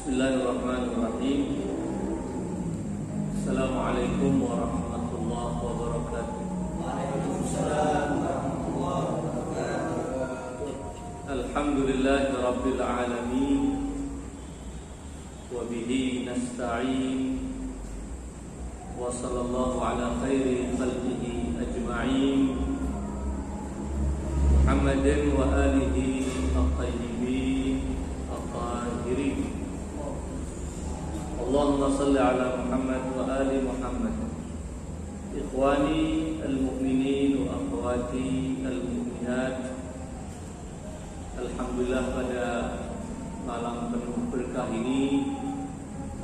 Bismillahirrahmanirrahim. Assalamualaikum warahmatullahi wabarakatuh. Waalaikumsalam warahmatullahi wabarakatuh. Alhamdulillahi rabbil alamin. Wa bihi nasta'in. Wa sallallahu ala khairi khalqihi ajma'in. Muhammadin wa alihi at-tayyibin at-tahirin. Allahumma salli ala Muhammad wa ali Muhammad. Ikhwani al-mu'minin wa akhwati al-mu'minat, alhamdulillah pada malam penuh berkah ini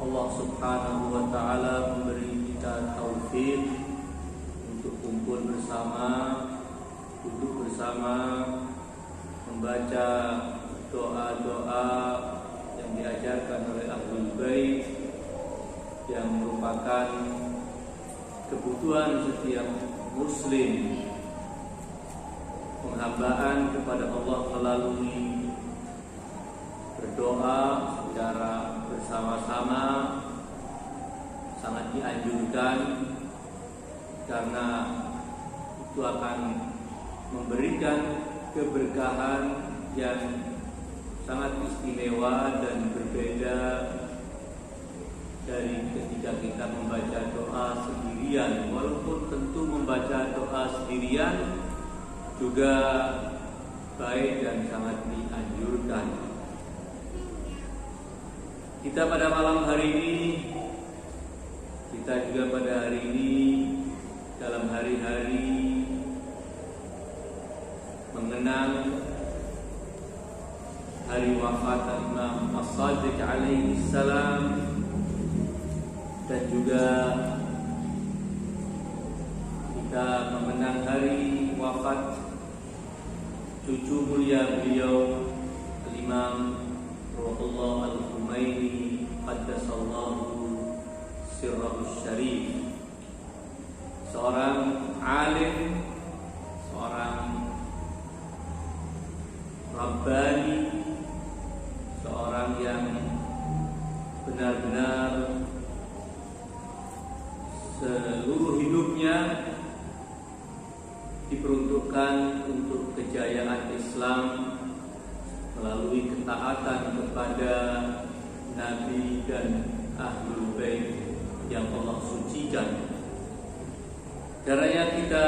Allah subhanahu wa ta'ala memberi kita taufik untuk kumpul bersama, duduk bersama, membaca doa-doa yang diajarkan oleh Ahlul Bait, yang merupakan kebutuhan setiap muslim, penghambaan kepada Allah melalui berdoa secara bersama-sama sangat dianjurkan, karena itu akan memberikan keberkahan yang sangat istimewa dan berbeda dari ketika kita membaca doa sendirian. Walaupun tentu membaca doa sendirian juga baik dan sangat dianjurkan. Kita pada malam hari ini, kita juga pada hari ini, dalam hari-hari mengenang hari wafat Imam As-Shadiq alaihi salam, dan juga kita mengenang hari wafat cucu mulia beliau Imam Ruhullah Al-Humaini qaddasallahu sirrahus syarif, seorang alim, seorang rabbani, seorang yang benar-benar seluruh hidupnya diperuntukkan untuk kejayaan Islam melalui ketaatan kepada Nabi dan Ahlul Bait yang Allah sucikan. Caranya kita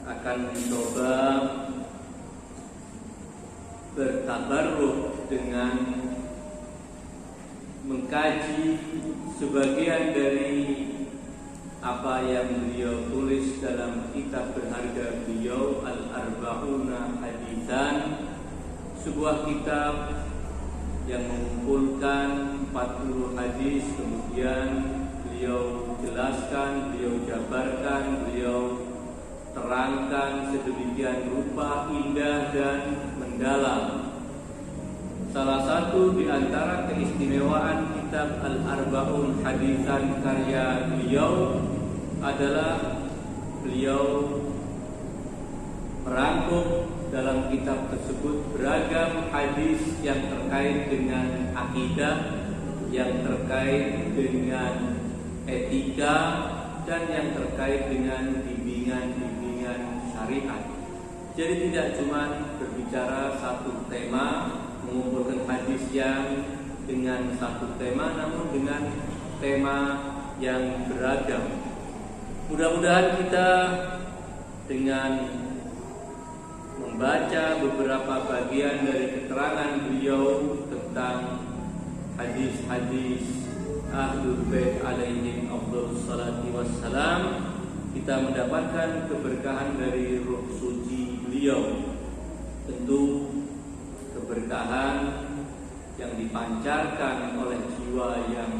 akan mencoba bertabarruk dengan mengkaji sebagian dari apa yang beliau tulis dalam kitab berharga beliau, Al-Arba'una Haditsan, sebuah kitab yang mengumpulkan 40 hadis. Kemudian beliau jelaskan, beliau jabarkan, beliau terangkan sedemikian rupa indah dan mendalam. Salah satu di antara keistimewaan kitab Al-Arba'un Haditsan karya beliau adalah beliau merangkum dalam kitab tersebut beragam hadis yang terkait dengan akidah, yang terkait dengan etika, dan yang terkait dengan bimbingan-bimbingan syariat. Jadi tidak cuma berbicara satu tema, mengumpulkan hadis yang dengan satu tema, namun dengan tema yang beragam. Mudah-mudahan kita dengan membaca beberapa bagian dari keterangan beliau tentang hadis-hadis Ahlul Bait alaihim afdhalus salati wassalam, kita mendapatkan keberkahan dari ruh suci beliau. Tentu keberkahan yang dipancarkan oleh jiwa yang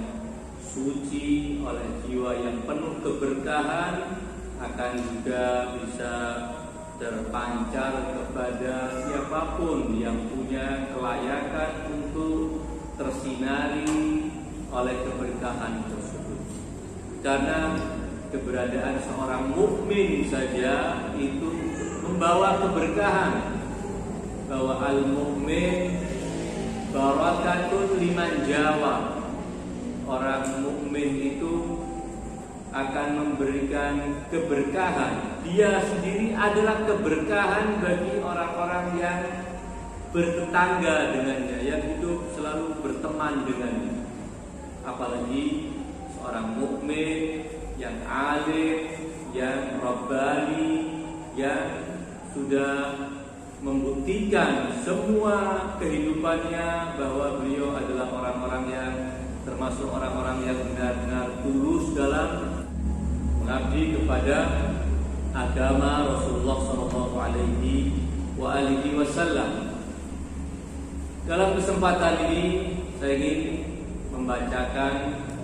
suci, oleh jiwa yang penuh keberkahan, akan juga bisa terpancar kepada siapapun yang punya kelayakan untuk tersinari oleh keberkahan tersebut. Karena keberadaan seorang mukmin saja itu membawa keberkahan, bahwa al-mu'min barakatun liman jawab. Orang mukmin itu akan memberikan keberkahan. Dia sendiri adalah keberkahan bagi orang-orang yang bertetangga dengannya, yang hidup selalu berteman dengannya. Apalagi seorang mukmin yang alim, yang rabbani, yang sudah membuktikan semua kehidupannya bahwa beliau adalah orang-orang yang termasuk orang-orang yang benar-benar tulus dalam mengabdi kepada agama Rasulullah SAW. Dalam kesempatan ini saya ingin membacakan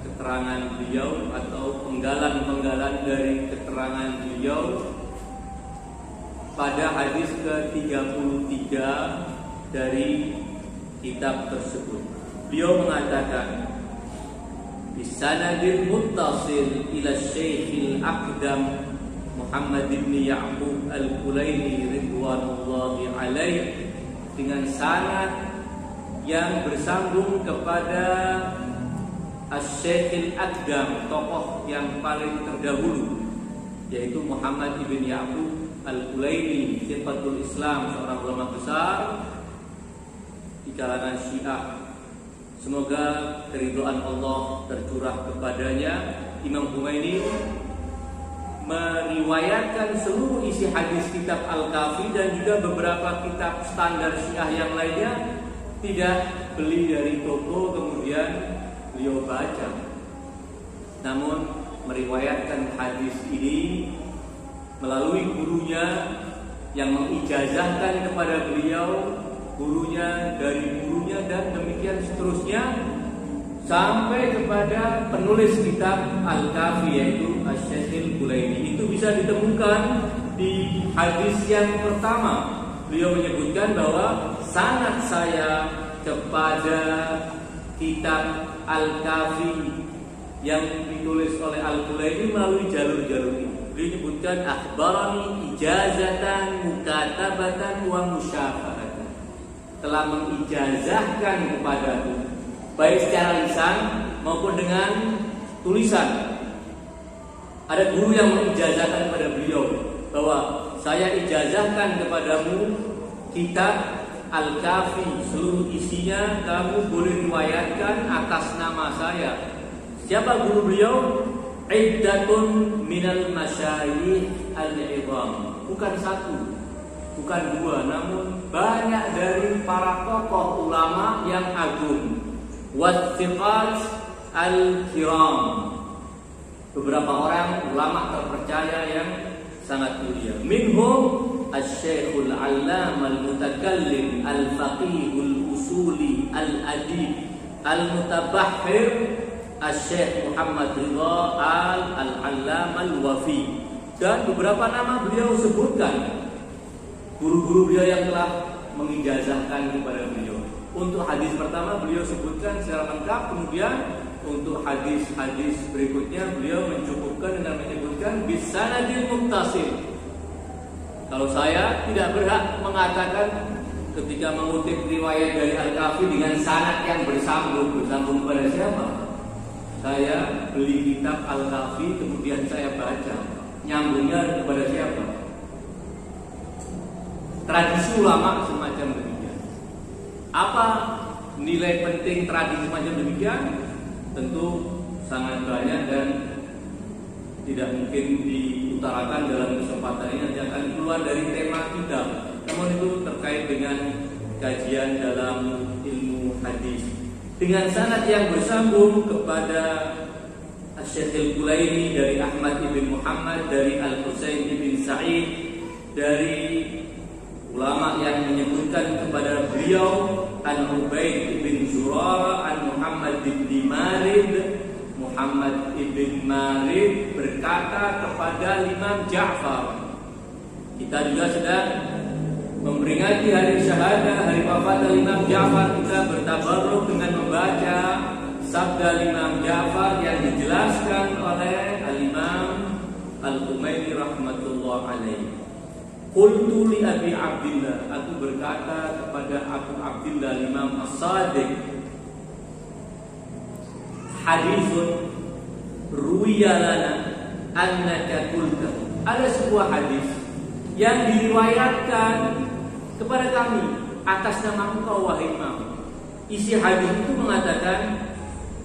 keterangan beliau atau penggalan-penggalan dari keterangan beliau pada hadis ke-33 dari kitab tersebut. Beliau mengatakan, bisanadil muttasil ila Syekhil Aqdam Muhammad bin Ya'qub Al-Kulaini ridwanullahi alaih, dengan sanad yang bersambung kepada Asy-Syekhil Aqdam, tokoh yang paling terdahulu, yaitu Muhammad bin Ya'qub Al-Kulaini, Sifatul Islam, seorang ulama besar di kalangan Syiah. Semoga keridhaan Allah tercurah kepadanya. Imam Khomeini meriwayatkan seluruh isi hadis kitab Al-Kafi dan juga beberapa kitab standar Syiah yang lainnya, tidak beli dari toko kemudian beliau baca, namun meriwayatkan hadis ini melalui gurunya yang mengijazahkan kepada beliau, gurunya dari gurunya, dan demikian seterusnya sampai kepada penulis kitab Al-Kafi yaitu Asy-Syekhil Kulaini. Itu bisa ditemukan di hadis yang pertama. Beliau menyebutkan bahwa sanad saya kepada kitab Al-Kafi yang ditulis oleh Al-Kulaini melalui jalur-jalur ini. Beliau menyebutkan akhbarani ijazatan mukatabatan wa musyafahatan, telah mengijazahkan kepadaku baik secara lisan maupun dengan tulisan. Ada guru yang mengijazahkan kepada beliau bahwa saya ijazahkan kepadamu kitab Al-Kafi, seluruh isinya kamu boleh riwayatkan atas nama saya. Siapa guru beliau? Iddatun minal masyayikh al-'idham. Bukan satu, bukan dua, namun banyak dari para tokoh ulama yang agung. Wathiqat al-kiram. Beberapa orang ulama terpercaya yang sangat mulia. Minhum Asy-Syekhul 'Allam al-Mutakallim al-Faqihul Usuli al-Adib al-Mutabahhir Asy-Syekh Muhammad Ridha al-'Allam al-Wafi, dan beberapa nama beliau sebutkan guru-guru beliau yang telah mengijazahkan kepada beliau. Untuk hadis pertama beliau sebutkan secara lengkap, kemudian untuk hadis-hadis berikutnya beliau mencukupkan dengan menyebutkan bisanadil muttasil. Kalau saya tidak berhak mengatakan ketika mengutip riwayat dari Al-Kafi dengan sanad yang bersambung kepada siapa? Saya beli kitab Al-Kafi kemudian saya baca, nyambungnya kepada siapa? Tradisi ulama semacam demikian. Apa nilai penting tradisi semacam demikian? Tentu sangat banyak dan tidak mungkin diutarakan dalam kesempatan ini, nanti akan keluar dari tema kita. Namun itu terkait dengan kajian dalam ilmu hadis dengan sanad yang bersambung kepada Asy-Syekhil Kulaini dari Ahmad ibn Muhammad, dari Al-Husain ibn Sa'id, dari ulama yang menyebutkan kepada beliau An-Ubaid ibn Zurara, An-Muhammad ibn Marid. Muhammad ibn Marid berkata kepada Imam Ja'far. Kita juga sedang memperingati hari syahadah, hari wafat Imam Ja'far. Kita bertabarruk dengan membaca sabda Imam Ja'far yang dijelaskan oleh Al-Imam Al-Khomeini rahmatullah alaihi. Qultu li Abi Abdillah, aku berkata kepada Abu Abdillah Imam As-Sadiq, haditsun ruwiya lana annaka qulta. Ada sebuah hadis yang diriwayatkan kepada kami atas nama engkau wahai Imam. Isi hadis itu mengatakan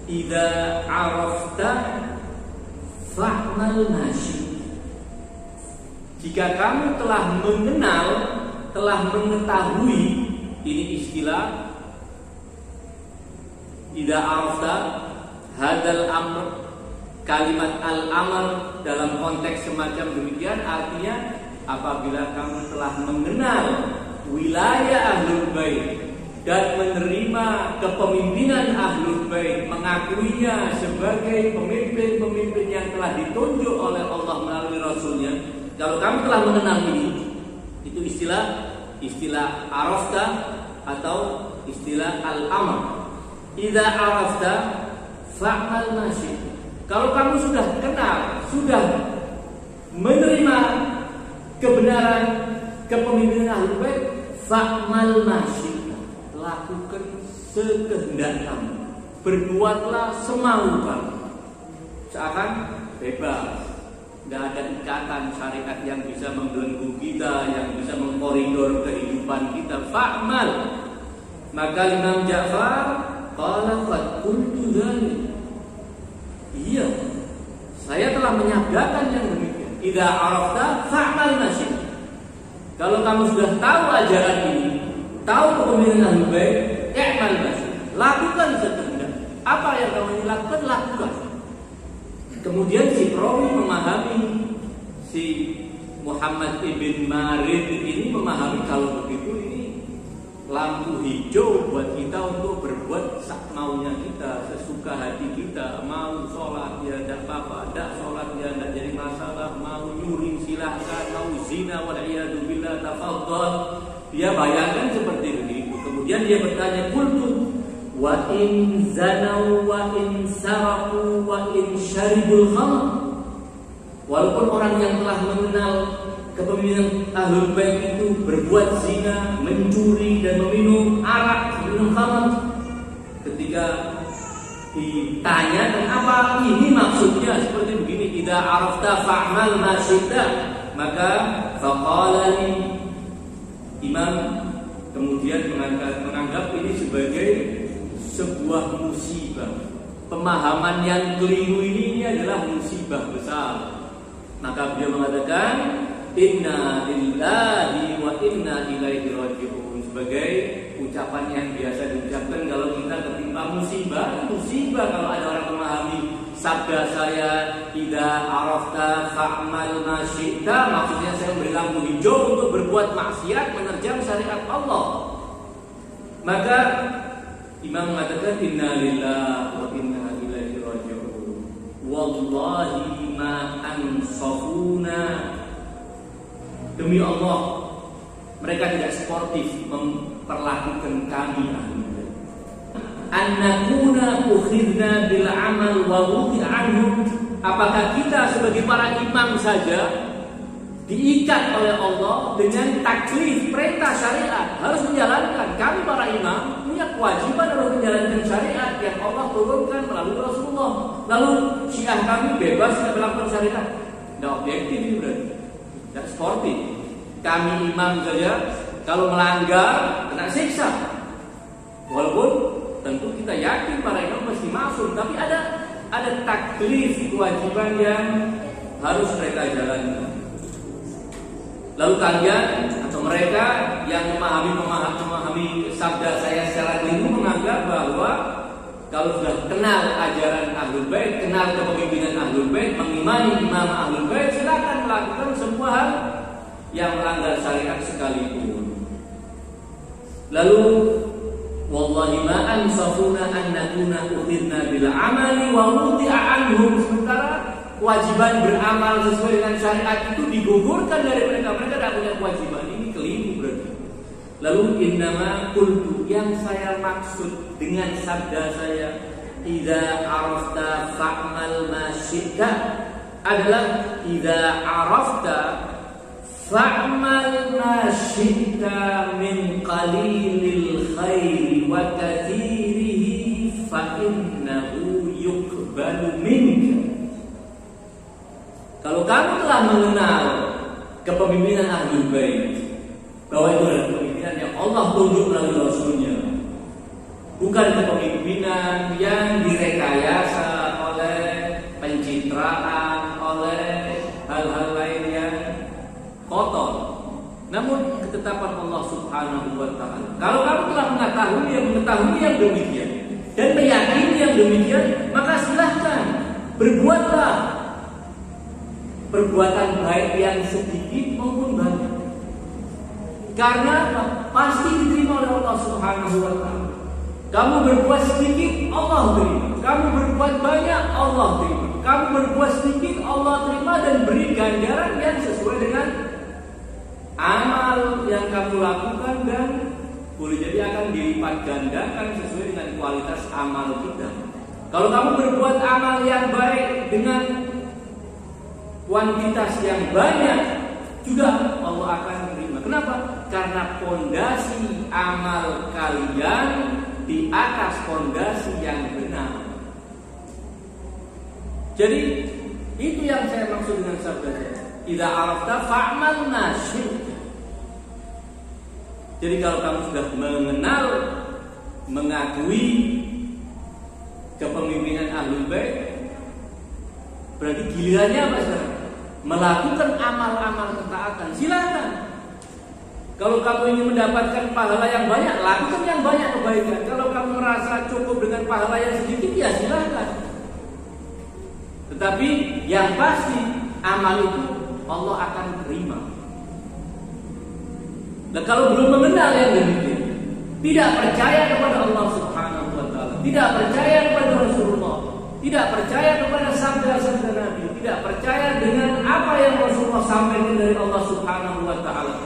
idza arafta fa'mal masyi. Jika kamu telah mengenal, telah mengetahui, ini istilah idza arafta hadal amr. Kalimat al-amr dalam konteks semacam demikian artinya apabila kamu telah mengenal wilayah Ahlul Bait dan menerima kepemimpinan Ahlul Bait, mengakuinya sebagai pemimpin-pemimpin yang telah ditunjuk oleh Allah melalui Rasulnya. Kalau kamu telah mengenal ini, itu istilah arafta atau istilah al-amr. Idza arafta fa'mal masyi. Kalau kamu sudah kenal, sudah menerima kebenaran kepemimpinan Ahlul Bait, fa'mal masyi. Lakukan sekehendak kamu, berbuatlah semau kamu, seakan bebas, tidak ada ikatan syariat yang bisa membelenggu kita, yang bisa mengkoridor kehidupan kita. Fa'mal. Maka Imam Ja'far qala qad qultu dzalik. Iya, saya telah menyabdakan yang demikian. Idza arafta fa'mal masyi. Kalau kamu sudah tahu ajaran ini, tahu kepemimpinan Ahlul Bait, i'mal masyi. Lakukan sekehendak. Apa yang kamu ini lakukan, lakukan. Kemudian si perawi memahami, si Muhammad ibn Marid ini memahami kalau begitu ini lampu hijau buat kita untuk berbuat sak maunya kita, sesuka hati kita. Mau sholat ya tidak apa-apa, tidak sholat ya tidak jadi masalah. Mau nyuri silahkan, mau zina wal'iyadu billah tafadhal. Dia bayangkan seperti begitu. Kemudian dia bertanya, qultu wa in zanau wa in saraku wa in syaribul khamr. Walaupun orang yang telah mengenal kepemimpinan Ahlul Bait itu berbuat zina, mencuri dan meminum arak, minum khamr, ketika ditanya kenapa ini maksudnya seperti begini, idza arafta fa'mal ma syi'ta, maka faqala li, Imam kemudian menganggap ini sebagai sebuah musibah. Pemahaman yang keliru ini adalah musibah besar. Maka beliau mengatakan inna lillahi wa inna ilaihi raji'un, sebagai ucapan yang biasa diucapkan kalau kita ketimpa musibah kalau ada orang memahami sabda saya idza arafta fa'mal ma syi'ta, maksudnya saya memberi lampu hijau untuk berbuat maksiat, menerjang syariat Allah. Maka Imam mengatakan inna lillahi wa inna ilaihi raji'un. Wallahi ma ansafuna, demi Allah mereka tidak sportif memperlakukan kami annakuna ukhidna bil amal wa wudi'a anhum. Apakah kita sebagai para imam saja diikat oleh Allah dengan taklif perintah syariat, harus menjalankan? Kami para imam punya kewajiban untuk menjalankan syariat yang Allah turunkan melalui Rasulullah. Lalu syiah kami bebas tidak melakukan syariat? Tidak objektif ini berarti, tidak sportif. Kami imam saja kalau melanggar kena siksa. Walaupun tentu kita yakin para imam mesti masuk, tapi ada taklif, kewajiban yang harus mereka jalankan. Lalu kalian atau mereka yang memahami sabda saya secara keliru menganggap bahwa kalau sudah kenal ajaran Ahlul Bait, kenal kepemimpinan Ahlul Bait, mengimani imam Ahlul Bait, silakan melakukan semua hal yang melanggar syariat sekalipun. Lalu wallahi ma ansafuna an nakuna ukhidna bil amali wa wudi'a anhum, sementara kewajiban beramal sesuai dengan syariat itu digugurkan dari mereka. Mereka tidak punya kewajiban. Ini keliru berarti. Lalu innama qultu, yang saya maksud dengan sabda saya idza arafta fa'mal ma syi'ta adalah idza arafta fa'mal ma syi'ta min qalilil khairi wa katsirihi fa innahu yukra. aqbalu minka. Kalau kamu telah mengenal kepemimpinan Ahlul Bait, bahwa itu adalah kepemimpinan yang Allah tunjuk melalui Rasulnya, bukan kepemimpinan yang direkayasa oleh pencitraan, oleh hal-hal lain yang kotor. Namun ketetapan Allah Subhanahu wa Ta'ala, kalau kamu telah mengetahui yang demikian dan meyakini yang demikian, maka silahkan berbuatlah perbuatan baik yang sedikit maupun banyak, karena pasti diterima oleh Allah Subhanahu wa Ta'ala. Kamu berbuat sedikit, Allah terima. Kamu berbuat banyak, Allah terima. Kamu berbuat sedikit, Allah terima dan beri ganjaran yang sesuai dengan amal yang kamu lakukan, dan boleh jadi akan dilipat gandakan sesuai dengan kualitas amal kita. Kalau kamu berbuat amal yang baik dengan kuantitas yang banyak, juga Allah akan menerima. Kenapa? Karena fondasi amal kalian di atas fondasi yang benar. Jadi itu yang saya maksud dengan sabda saya, idza arafta fa'mal nasyid. Jadi kalau kamu sudah mengenal, mengakui kepemimpinan Ahlul Bait, berarti gilirannya apa sekarang? Melakukan amal-amal ketaatan. Silakan. Kalau kamu ingin mendapatkan pahala yang banyak, lakukan yang banyak kebaikan. Kalau kamu merasa cukup dengan pahala yang sedikit, ya silakan. Tetapi yang pasti amal itu Allah akan terima. Nah, kalau belum mengenal yang demikian, tidak percaya kepada Allah Subhanahu wa Ta'ala, tidak percaya kepada Rasulullah, tidak percaya kepada sabda-sabda Nabi, tidak percaya dengan apa yang Rasulullah sampaikan dari Allah Subhanahu wa Ta'ala,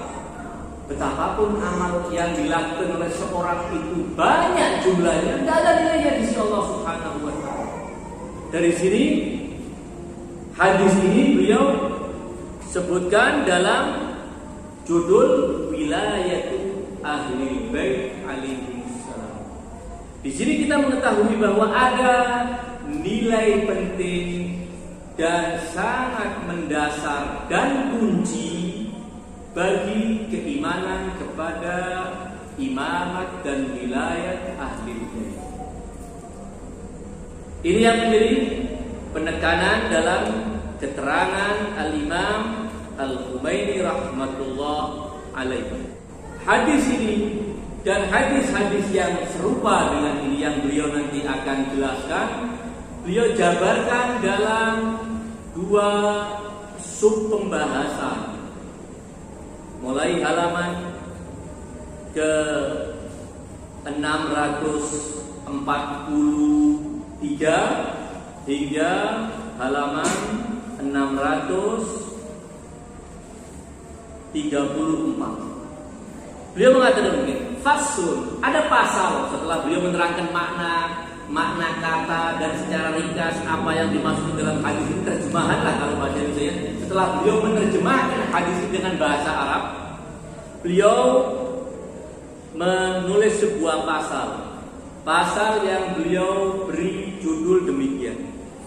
betapapun amal yang dilakukan oleh seorang itu banyak jumlahnya, tidak ada nilainya di sisi Allah Subhanahu wa Ta'ala. Dari sini hadis ini beliau sebutkan dalam judul Wilayatu Ahlul Bait alaihissalam. Di sini kita mengetahui bahwa ada nilai penting dan sangat mendasar dan kunci bagi keimanan kepada imamat dan wilayah Ahlul Bait. Ini yang menjadi penekanan dalam keterangan Al-Imam Al-Khumaini rahmatullah alaihi. Hadis ini dan hadis-hadis yang serupa dengan ini yang beliau nanti akan jelaskan, beliau jabarkan dalam dua sub pembahasan. Mulai halaman ke 643 hingga halaman 634. Beliau mengatakan begini, fasul, ada pasal setelah beliau menerangkan makna kata dan secara ringkas apa yang dimaksud dalam hadis ini, terjemahan lah kalau bahasa Indonesia. Setelah beliau menerjemahkan hadis ini dengan bahasa Arab, beliau menulis sebuah pasal yang beliau beri judul demikian,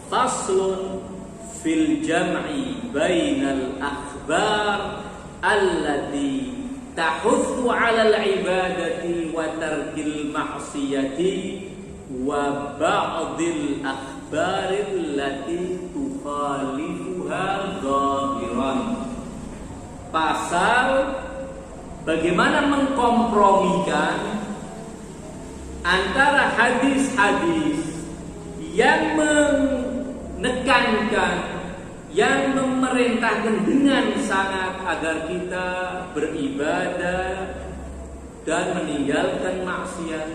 faslun fil jam'i bainal akhbar allati tahuthu 'alal ibadati wa tarkil ma'siyati wa ba'dil akhbaril lati tukhalifuha zahiran. Pasal bagaimana mengkompromikan antara hadis-hadis yang menekankan, yang memerintahkan dengan sangat agar kita beribadah dan meninggalkan maksiat.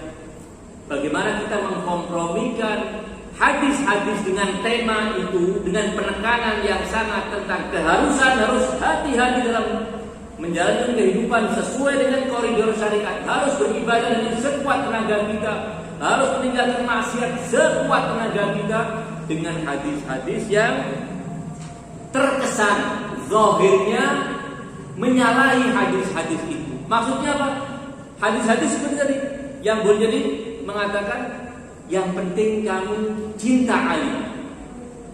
Bagaimana kita mengkompromikan hadis-hadis dengan tema itu, dengan penekanan yang sangat tentang keharusan harus hati-hati dalam menjalani kehidupan sesuai dengan koridor syariat, harus beribadah dengan sekuat tenaga kita, harus meninggalkan maksiat sekuat tenaga kita, dengan hadis-hadis yang terkesan zahirnya menyalahi hadis-hadis itu. Maksudnya apa? Hadis-hadis seperti tadi yang boleh jadi mengatakan yang penting kamu cinta Ali,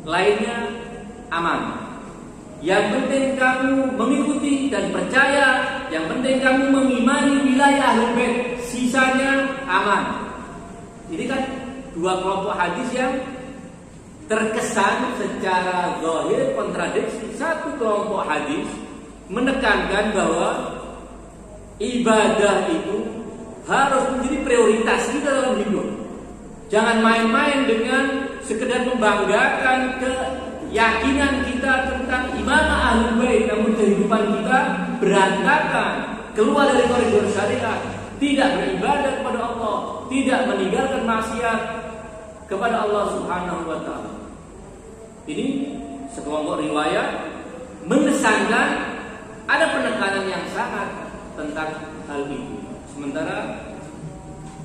lainnya aman. Yang penting kamu mengikuti dan percaya, yang penting kamu mengimani wilayah Ahlul Bait, sisanya aman. Ini kan dua kelompok hadis yang terkesan secara zahir kontradiksi. Satu kelompok hadis menekankan bahwa ibadah itu harus menjadi prioritas kita dalam hidup. Jangan main-main dengan sekedar membanggakan keyakinan kita tentang imamah Ahlul Bait, namun kehidupan kita berantakan, keluar dari koridor syariat, tidak beribadah kepada Allah, tidak meninggalkan maksiat kepada Allah Subhanahu wa taala. Ini sekelompok riwayat mengesankan ada penekanan yang sangat tentang hal ini. Sementara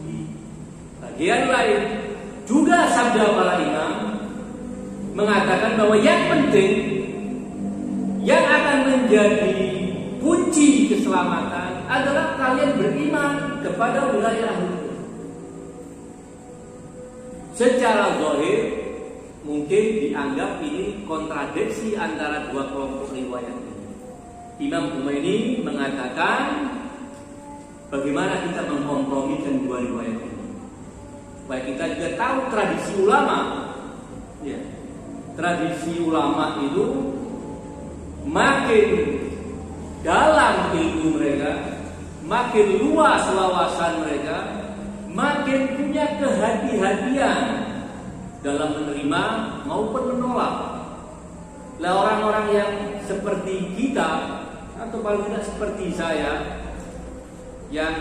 di bagian lain juga sabda para imam mengatakan bahwa yang penting yang akan menjadi kunci keselamatan adalah kalian beriman kepada wilayah Ahlul Bait. Secara zahir mungkin dianggap ini kontradiksi antara dua kelompok riwayat ini. Imam Khomeini mengatakan bagaimana kita mengkompromikan dua riwayat ini. Supaya kita juga tahu tradisi ulama. Ya. Tradisi ulama itu makin dalam ilmu mereka, makin luas wawasan mereka, makin punya kehati-hatian dalam menerima maupun menolak. Lah orang-orang yang seperti kita atau paling tidak seperti saya yang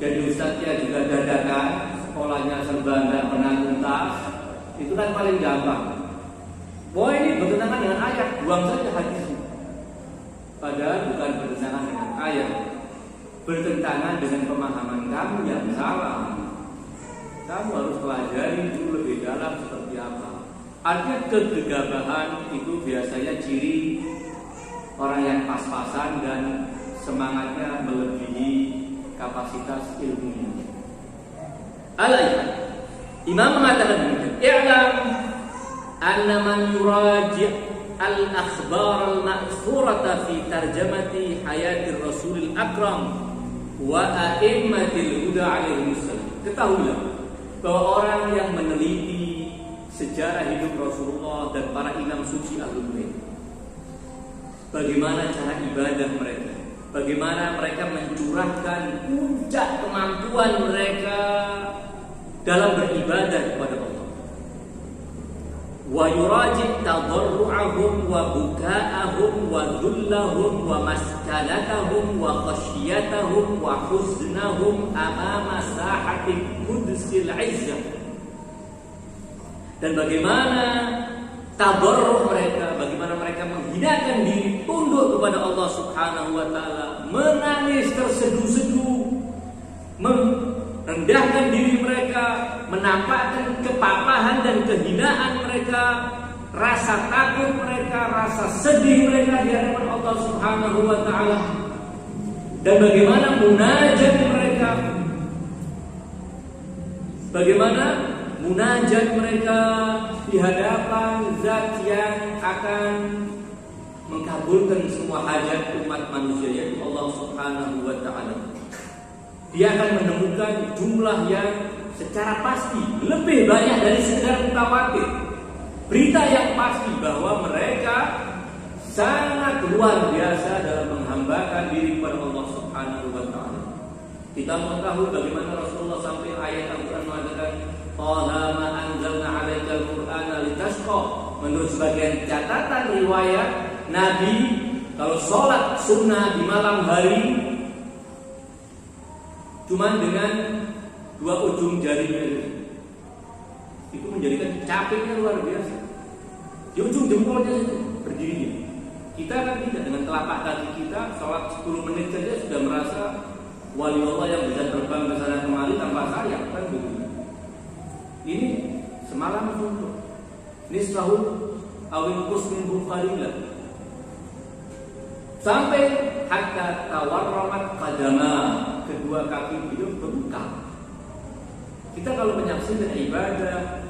jadi ustadznya juga dadakan, sekolahnya serba nggak pernah tuntas, itu kan paling gampang. Wah ini bertentangan dengan ayat, buang saja hadisnya. Padahal bukan bertentangan dengan ayat, bertentangan dengan pemahaman kamu yang salah. Kamu harus pelajari dulu lebih dalam seperti apa. Artinya kegegabahan itu biasanya ciri orang yang pas-pasan dan semangatnya melebihi kapasitas ilmunya. Alaihi Imam mengatakan demikian. I'lam anna man yuraji' al-akhbar al-ma'thurata fi tarjamati hayatir Rasulil Akram wa a'immatil huda alaihi wasallam. Ketahuilah bahwa orang yang meneliti sejarah hidup Rasulullah dan para imam suci Ahlul Bait, bagaimana cara ibadah mereka, bagaimana mereka mencurahkan puncak kemampuan mereka dalam beribadah kepada Allah. Wa yuraji' tadarru'ahum wa buka'ahum wa dhullahum wa maskanatahum wa khasyatahum wa huznahum amama sahati qudsil izzah. Dan bagaimana tadarruh mereka, bagaimana mereka menghinakan diri, tunduk kepada Allah Subhanahu wa taala, menangis terseduh-seduh, merendahkan diri mereka, menampakkan kepapahan dan kehinaan mereka, rasa takut mereka, rasa sedih mereka di hadapan Allah Subhanahu wa taala. Dan bagaimana munajat mereka, bagaimana munajat mereka di hadapan zat yang akan mengabulkan semua hajat umat manusia, yaitu Allah Subhanahu wa taala. Dia akan menemukan jumlah yang secara pasti lebih banyak dari sekedar mutawatir. Berita yang pasti bahwa mereka sangat luar biasa dalam menghambakan diri kepada Allah Subhanahu wa taala. Kita mengetahui bagaimana Rasulullah sampai ayat Al-Qur'an mengatakan Qala ma anzalna 'alaikal Qur'ana litashqa. Menurut sebagian catatan riwayat, Nabi kalau sholat sunnah di malam hari cuma dengan dua ujung jarinya itu menjadikan capeknya luar biasa. Di ujung jempolnya itu berdiri. Kita kan tidak, dengan telapak kaki kita sholat 10 menit saja sudah merasa wali Allah yang bisa terbang ke sana kemari tanpa sayap, kan begitu. Ini semalam suntuk. Nisfahu awin kusmin bukharilah. Sampai hatta tawarramat qadama, kedua kaki beliau bengkak. Kita kalau menyaksikan ibadah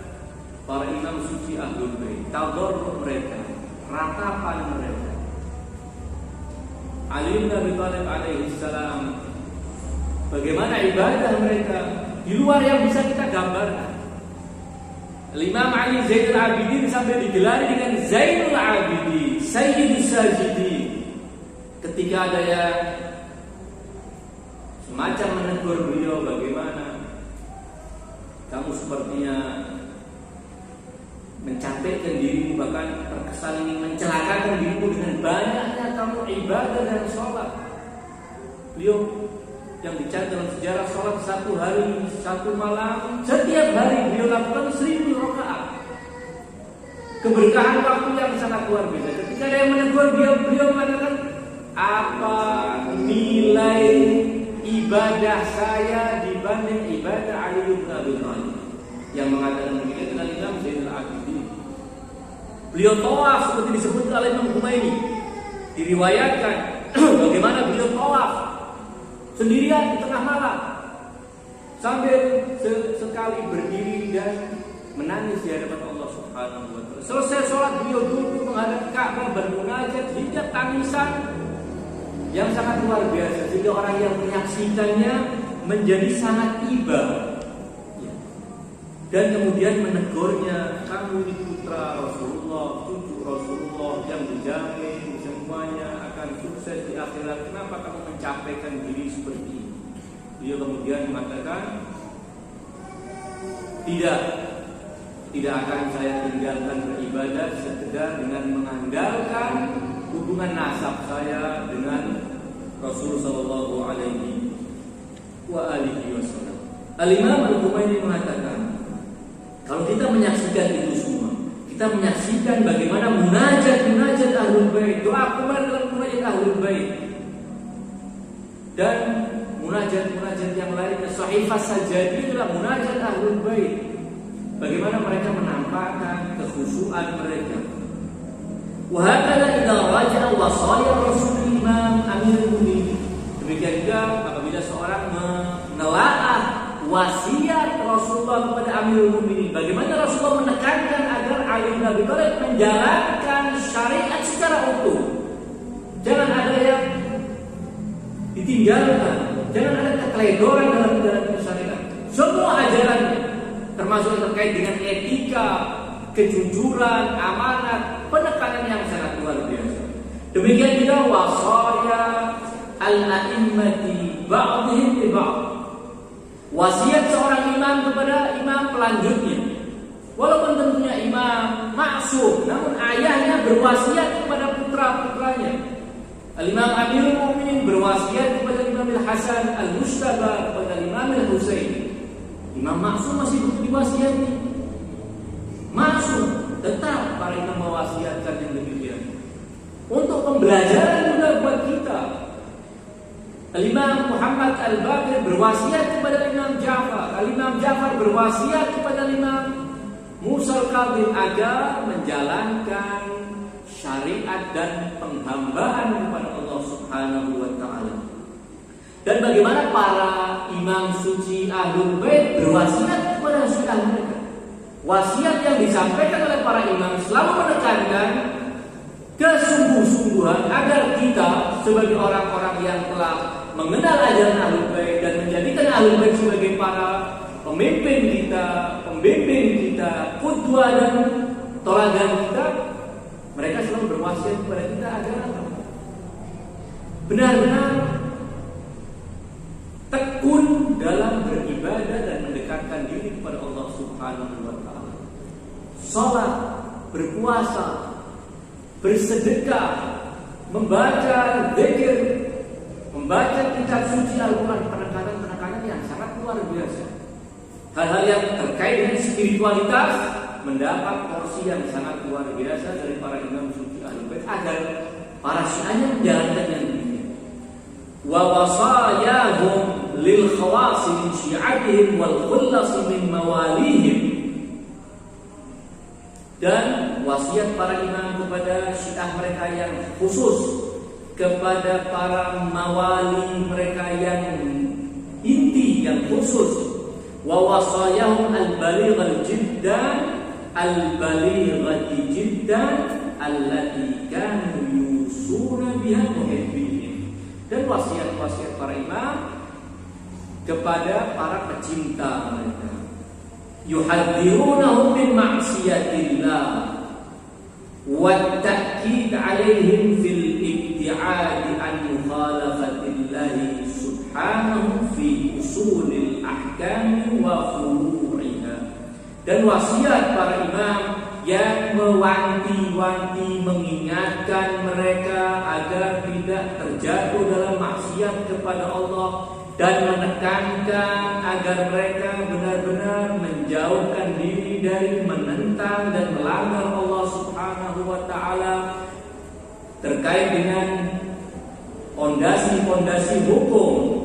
para imam suci Ahlul Bait, tadarruk mereka, ratapan mereka. Ali bin Abi Thalib alaihi salam, bagaimana ibadah mereka di luar yang bisa kita gambarkan. Imam Ali Zainul Abidin sampai digelari dengan Zainul Abidin, Sayyidus Sajidin. Ketika ada yang semacam menegur beliau, bagaimana kamu sepertinya mencatatkan dirimu, bahkan terkesan ingin mencelakakan dirimu dengan banyaknya kamu ibadah dan sholat. Beliau yang dicatat dalam sejarah sholat 1 hari 1 malam, setiap hari beliau lakukan 1000 rakaat. Keberkahan waktu yang sangat luar biasa. Ketika ada yang menegur beliau mengatakan, apa nilai ibadah saya dibanding ibadah Ali bin Abi Thalib? Yang mengatakan demikian adalah Imam Zainul Abidin. Beliau tawaf seperti disebut oleh Imam Humaini. Diriwayatkan bagaimana beliau tawaf sendirian di tengah malam sambil sekali berdiri dan menangis di hadapan Allah Subhanahu wa taala. Selesai sholat beliau duduk menghadap Ka'bah bermunajat hingga tangisan yang sangat luar biasa, sehingga orang yang menyaksikannya menjadi sangat iba. Dan kemudian menegurnya, kamu ini putra Rasulullah, cucu Rasulullah yang dijamin semuanya akan sukses di akhirat. Kenapa kamu mencapaikan diri seperti ini? Dia kemudian mengatakan, tidak akan saya tinggalkan beribadah sekedar dengan mengandalkan hubungan nasab saya dengan Rasul sallallahu alaihi wasallam. Al-Imam Al-Humaini mengatakan, kalau kita menyaksikan itu semua, kita menyaksikan bagaimana munajat Ahlul Bait, doa kembali dalam munajat Ahlul Bait, dan munajat yang lainnya, Shahifah Sajadi adalah munajat Ahlul Bait. Bagaimana mereka menampakkan kekhusyuan mereka. Wa hakala idza raja'a wasaya Rasul Imam Amirul Mukminin. Demikian juga apabila seorang menelaah wasiat Rasulullah kepada Amirul Mukminin, bagaimana Rasulullah menekankan agar Ali bin Abi Thalib menjalankan syariat secara utuh. Jangan ada yang ditinggalkan, jangan ada keteledoran dalam menjalankan syariat. Semua ajarannya, termasuk terkait dengan etika, kejujuran, amanat, penekanan yang sangat luar biasa. Demikian juga wasaya al-a'immati ba'dihim li ba'd. Wasiat seorang imam kepada imam pelanjutnya. Walaupun tentunya imam maksum, namun ayahnya berwasiat kepada putra-putranya. Al-Imam Amirul Mukminin berwasiat kepada Imam Al-Hasan Al-Mustaba, kepada Imam Al-Husain. Imam maksum masih butuh diwasiati. Maksum, tetap para imam mewasiatkan yang demikian. Untuk pembelajaran juga buat kita. Al-Imam Muhammad Al-Baqir berwasiat kepada Imam Ja'far. Al-Imam Ja'far berwasiat kepada Imam Musa Al-Kadhim agar menjalankan syariat dan penghambaan kepada Allah Subhanahu wa taala. Dan bagaimana para imam suci Ahlul Bait berwasiat kepada syiah mereka. Wasiat yang disampaikan oleh para imam selalu menekankan kesungguh-sungguhan agar kita sebagai orang-orang yang telah mengenal ajaran Ahlul Bait dan menjadikan Ahlul Bait sebagai para pemimpin kita, pembimbing kita, qudwah dan teladan kita, mereka selalu berwasiat kepada kita agar benar-benar tekun dalam beribadah dan mendekatkan diri kepada Allah Subhanahu wa taala. Salat, berpuasa, bersedekah, membaca zikir, membaca kitab suci Al-Quran, penekanan yang sangat luar biasa. Hal-hal yang terkait dengan spiritualitas mendapat porsi yang sangat luar biasa dari para imam suci Ahlul Bait agar para syiahnya menjalankan yang demikian. Wa wasayahum lil khawas min syi'atihim wal khullas min mawalihim. Dan wasiat para imam kepada syiah mereka yang khusus, kepada para mawali mereka yang inti, yang khusus. Wa wasayahum al-baligh al-jiddan al-balighati jiddan allati kanu yusuna biha muhibbihim. Dan wasiat-wasiat para imam kepada para pecinta mereka, yuhadzirunahum min ma'siyatillah wa ta'kid 'alaihim fil ibti'ad an mukhalafatillahi subhanahu fi usulil ahkam wa furu'iha. Dan wasiat para imam yang mewanti-wanti, mengingatkan mereka agar tidak terjatuh dalam maksiat kepada Allah, dan menekankan agar mereka benar-benar menjauhkan diri dari menentang dan melanggar Allah Subhanahu wa ta'ala terkait dengan fondasi-fondasi hukum,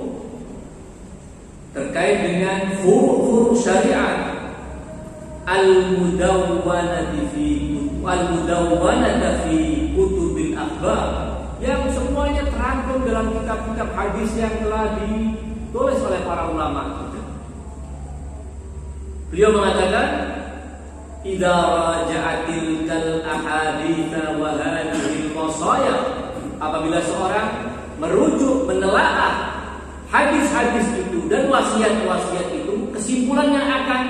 terkait dengan furu'-furu' syariat, al-mudawwanati fi kutubil akhbar, yang semuanya terangkum dalam kitab-kitab hadis yang telah ditulis oleh para ulama kita. Beliau mengatakan, idza raja'atil kal ahaditsa wa hadhihi al-wasaya, apabila seorang merujuk, menelaah hadis-hadis itu dan wasiat-wasiat itu, kesimpulannya akan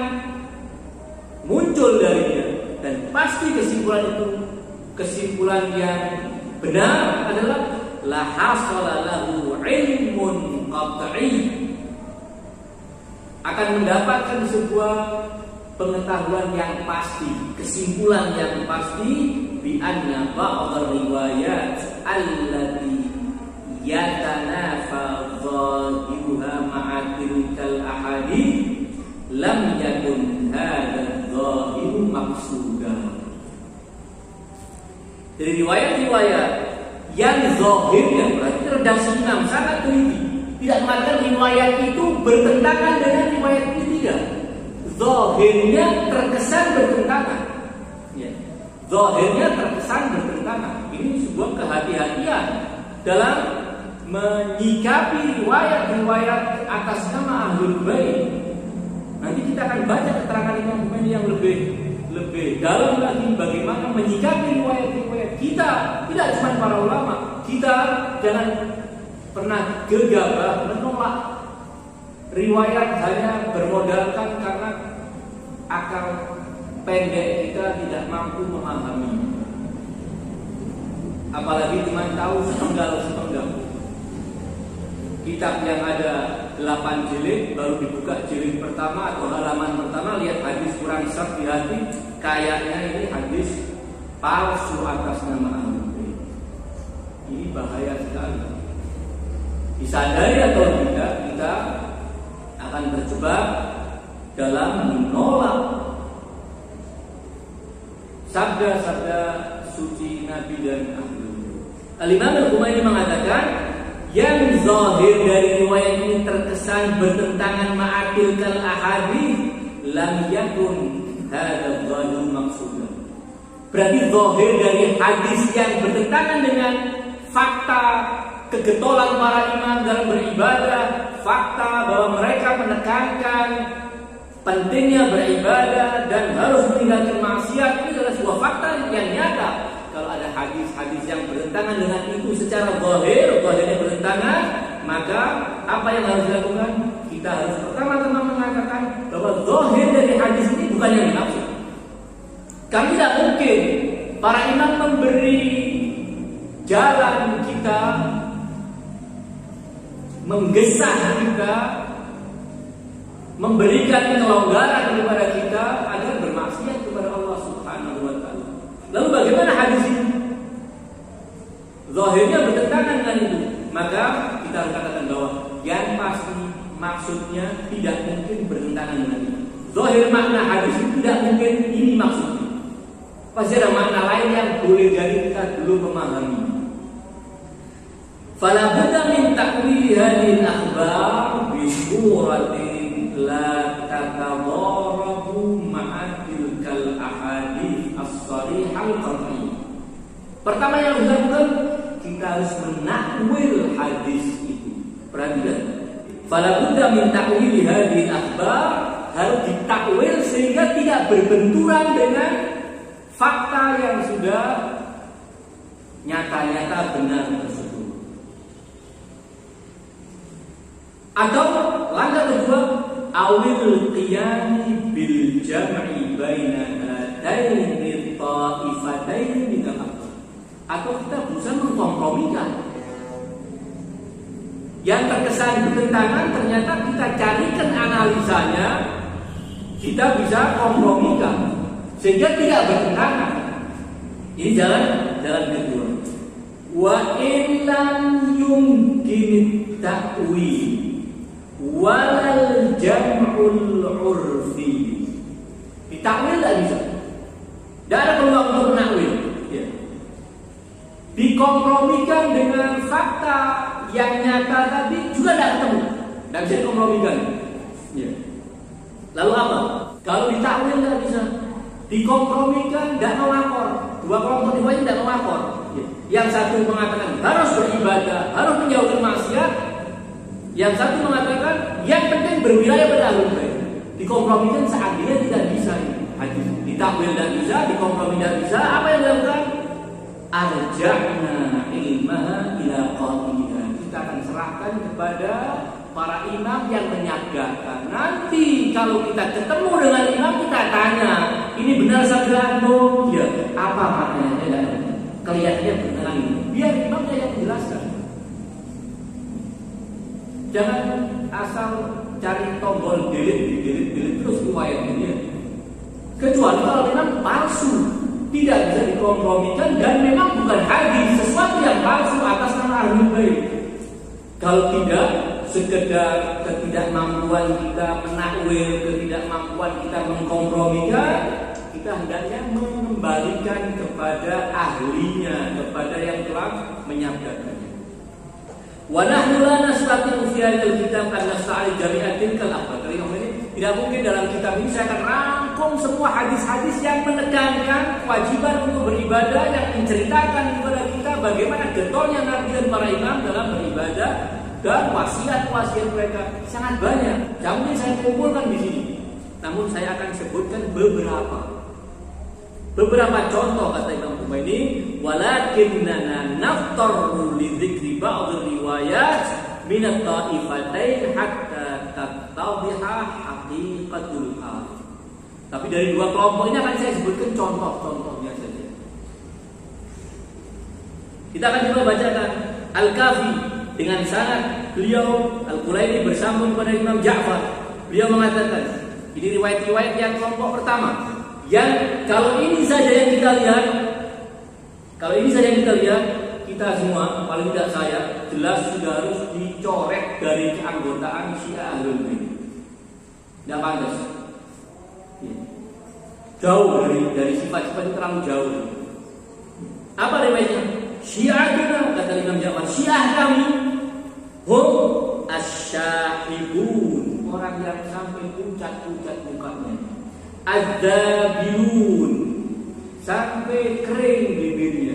muncul darinya, dan pasti kesimpulan itu kesimpulan yang benar adalah la hasala lahu ilmun qat'i, akan mendapatkan sebuah pengetahuan yang pasti, kesimpulan yang pasti, bi anna ba'd riwayat allati yatanafa dhahiruha ma'a tilkal ahadits lam yakun hadha dhahiru maqsuda. Dari riwayat-riwayat yang zahirnya, berarti redaksi imam sangat teliti, tidak mengatakan riwayat itu bertentangan dengan riwayat ini, tidak. Zahirnya terkesan bertentangan, ya. Zahirnya terkesan bertentangan. Ini sebuah kehati-hatian dalam menyikapi riwayat-riwayat atas nama Ahlul Bait. Nanti kita akan baca keterangan Imam Bukhari yang lebih dalam lagi bagaimana menyikapi riwayat-riwayat kita. Tidak cuma para ulama, kita jangan pernah gegabah menolak riwayat hanya bermodalkan karena akal pendek kita tidak mampu memahami. Apalagi cuma tahu sepenggal-sepenggal. Kitab yang ada 8 jilid baru dibuka jilid pertama atau halaman pertama, lihat hadis kurang syak di hati, kayaknya ini hadis palsu atas nama Ahlul Bait. Ini bahaya sekali. Disadari atau tidak, kita akan terjebak dalam menolak sabda-sabda suci Nabi dan Ahlul Bait. Al-Imam Al-Humayni mengatakan, yang zahir dari riwayat ini terkesan bertentangan ma'atil kal ahadits lam yakun hadza dhahir maqsudan. Berarti zahir dari hadis yang bertentangan dengan fakta kegetolan para imam dalam beribadah, fakta bahwa mereka menekankan pentingnya beribadah dan harus meninggalkan maksiat, ini adalah sebuah fakta yang nyata. Kalau ada hadis-hadis yang bertentangan dengan itu secara zahirnya bertentangan, maka apa yang harus dilakukan? Kita harus pertama-tama mengatakan bahwa zahir dari hadis ini bukan yang dimaksud. Kami tidak mungkin para imam memberi jalan kita, menggesah kita, memberikan kelonggaran kepada kita agar bermaksiat kepada Allah Subhanahu wa ta'ala. Lalu bagaimana hadis ini? Zahirnya bertentangan dengan itu. Maka kita harus katakan bahwa yang pasti maksudnya tidak mungkin bertentangan dengan itu. Zahir makna hadis itu tidak mungkin ini maksudnya. Pasti ada makna lain yang boleh jadi kita belum memahami. Fala budda min ta'wil hadhihi al-akhbar bi suratin la tatadarabu ma'a tilkal ahadits as-sarihah al-qat'iyyah. Pertama yang harus dilakukan, kita harus menakwil hadis itu. Perhatikan. Fala budda min ta'wil hadhihi al-akhbar, harus ditakwil sehingga tidak berbenturan dengan fakta yang sudah nyata-nyata benar tersebut. Atau langkah kedua, awil qiyami bil jam'i baina hadaini ta'ifataini minal aqwal. Atau kita berusaha mengkompromikan yang terkesan bertentangan, ternyata kita carikan analisanya, kita bisa kompromikan sehingga tidak bertentangan. Ini jalan kedua. Wa illam yumkin ta'wil walal jam'ul urfi. Ditakwil tidak bisa. Tidak ada peluang untuk menakwil. Ya. Dikompromikan dengan fakta yang nyata tadi juga tidak ketemu. Tidak bisa dikompromikan. Ya. Lalu apa? Kalau ditakwil tidak bisa. Dikompromikan tidak mau lapor. Dua kelompok ini tidak mau lapor. Ya. Yang satu mengatakan harus beribadah, harus menjauhkan maksiat. Yang satu mengatakan yang penting berwilayah pada ahlul bait. Dikompromikan seandainya tidak bisa hadis. Ditakwil tidak bisa, dikompromi tidak bisa. Apa yang dilakukan? Arja'na ilmaha ila qadiha. Kita akan serahkan kepada para imam yang menyabdakan. Nanti kalau kita ketemu dengan imam, kita tanya, ini benar sabda antum? Ya, apa maknanya? Kelihatannya benar ini. Biar imamnya yang menjelaskan. Jangan asal cari tombol delete terus riwayatnya. Kecuali kalau memang palsu, tidak bisa dikompromikan dan memang bukan hadis, sesuatu yang palsu atas nama ahlul bait. Kalau tidak, sekedar ketidakmampuan kita menakwil, ketidakmampuan kita mengkompromikan, kita hendaknya mengembalikan kepada ahlinya, kepada yang telah menyabdakannya. Wa nahnu la nastati'u fi hadzal kitab an nasta'il jami'at tilkal aqwal. Tidak mungkin dalam kitab ini saya akan rangkum semua hadis-hadis yang menekankan kewajiban untuk beribadah, yang menceritakan kepada kita bagaimana getolnya Nabi dan para imam dalam beribadah dan wasiat-wasiat mereka sangat banyak. Yang mungkin saya kumpulkan di sini. Namun saya akan sebutkan beberapa contoh kata Imam Khomeini, walakinnana naftaru li dzikri ba'd riwayat min at-ta'ifatain hatta tattadhiha haqiqatul hal. Tapi dari dua kelompok ini akan saya sebutkan contoh-contohnya saja. Kita akan coba bacakan Al-Kafi dengan sanad beliau Al-Qulaini bersambung kepada Imam Ja'far. Beliau mengatakan, ini riwayat-riwayat yang kelompok pertama. Yang kalau ini saja yang kita lihat, kita semua, paling tidak saya, jelas sudah harus dicoret dari keanggotaan Syiah Ahlul Bait. Tidak pantas. Jauh dari sifat-sifat terlalu jauh. Apa riwayatnya? Syiah kata Imam Ja'far, Syiah kami hum asyahibun, orang yang sampai pucat-pucat mukanya. Adzabirun, sampai kering bibirnya.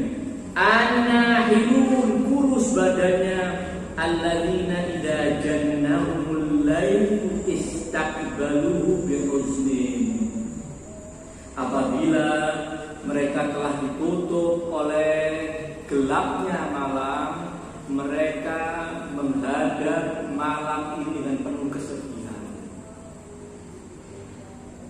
Anahilun, kurus badannya. Alladzina idza jannahumul lail istaqbaluhu bihusnin. Apabila mereka telah ditutup oleh gelapnya malam, mereka menghadap malam ini dengan penuh kesedihan.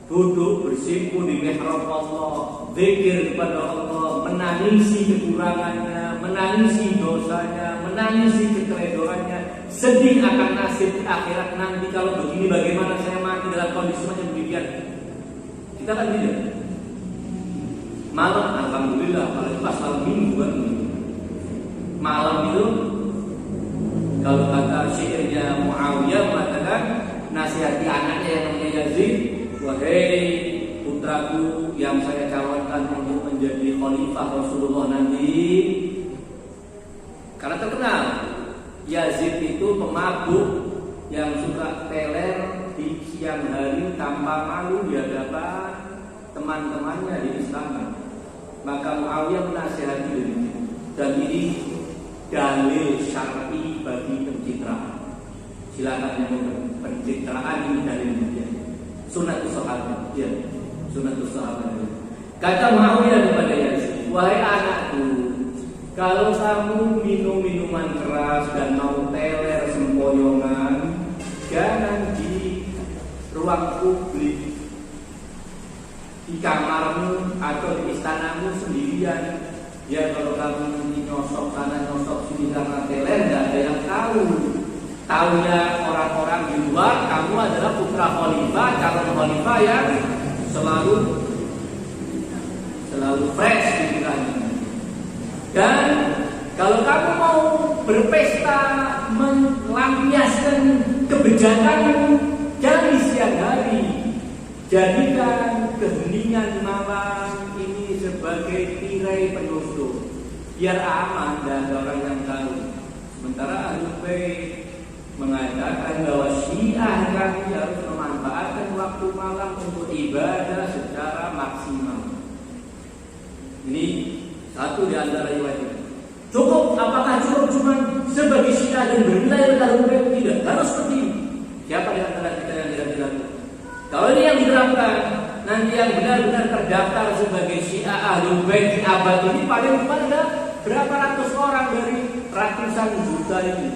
Duduk bersimpu di mihrab Allah, zikir kepada Allah, menangisi kekurangannya, menangisi dosanya, menangisi keteledorannya, sedih akan nasib akhirat nanti. Kalau begini bagaimana saya mati dalam kondisi macam demikian? Kita kan tidak. Malam, alhamdulillah, apalagi pas malam minggu kan. Malam itu, kalau kata syairnya Muawiyah mengatakan, nasihati anaknya yang namanya Yazid, wahai putraku yang saya calonkan untuk menjadi khalifah Rasulullah nanti. Karena terkenal Yazid itu pemabuk yang suka teler di siang hari tanpa malu di hadapan teman-temannya di istana. Maka Muawiyah menasihati dirinya. Dan ini dalil syar'i bagi pencitraan. Silakan yang pencitraan ini dalilnya. Sunnatus sahabat. Ya, sunnatus sahabat. Kata Muawiyah kepada Yazid, wahai anakku, kalau kamu minum minuman keras dan mau teler sempoyongan, jangan di ruang publik, di kamarmu atau di istanamu sendirian. Ya kalau kamu nanti nyosok sana nyosok sini karena teler, tidak ada yang tahu. Tahunya orang-orang di luar kamu adalah putra khalifah, calon khalifah yang selalu fresh pikirannya. Dan kalau kamu mau berpesta melampiaskan kebejakanmu, jangan di siang hari. Jadikan keheningan malam ini sebagai tirai penutup, biar aman dan ada orang yang tahu. Sementara Ahlul Bait mengatakan bahwa Syiah kami harus memanfaatkan waktu malam untuk ibadah secara maksimal. Ini satu di antara riwayat ini. Cukup? Apakah cukup cuma sebagai Syiah dan bernilai Ahlul Bait? Tidak. Harus seperti ini. Siapa di antara kita yang tidak dilakukan? Kalau ini yang diterapkan, nanti yang benar-benar terdaftar sebagai Syiah Ahlul Bait di abad ini paling ada berapa ratus orang dari ratusan juta ini.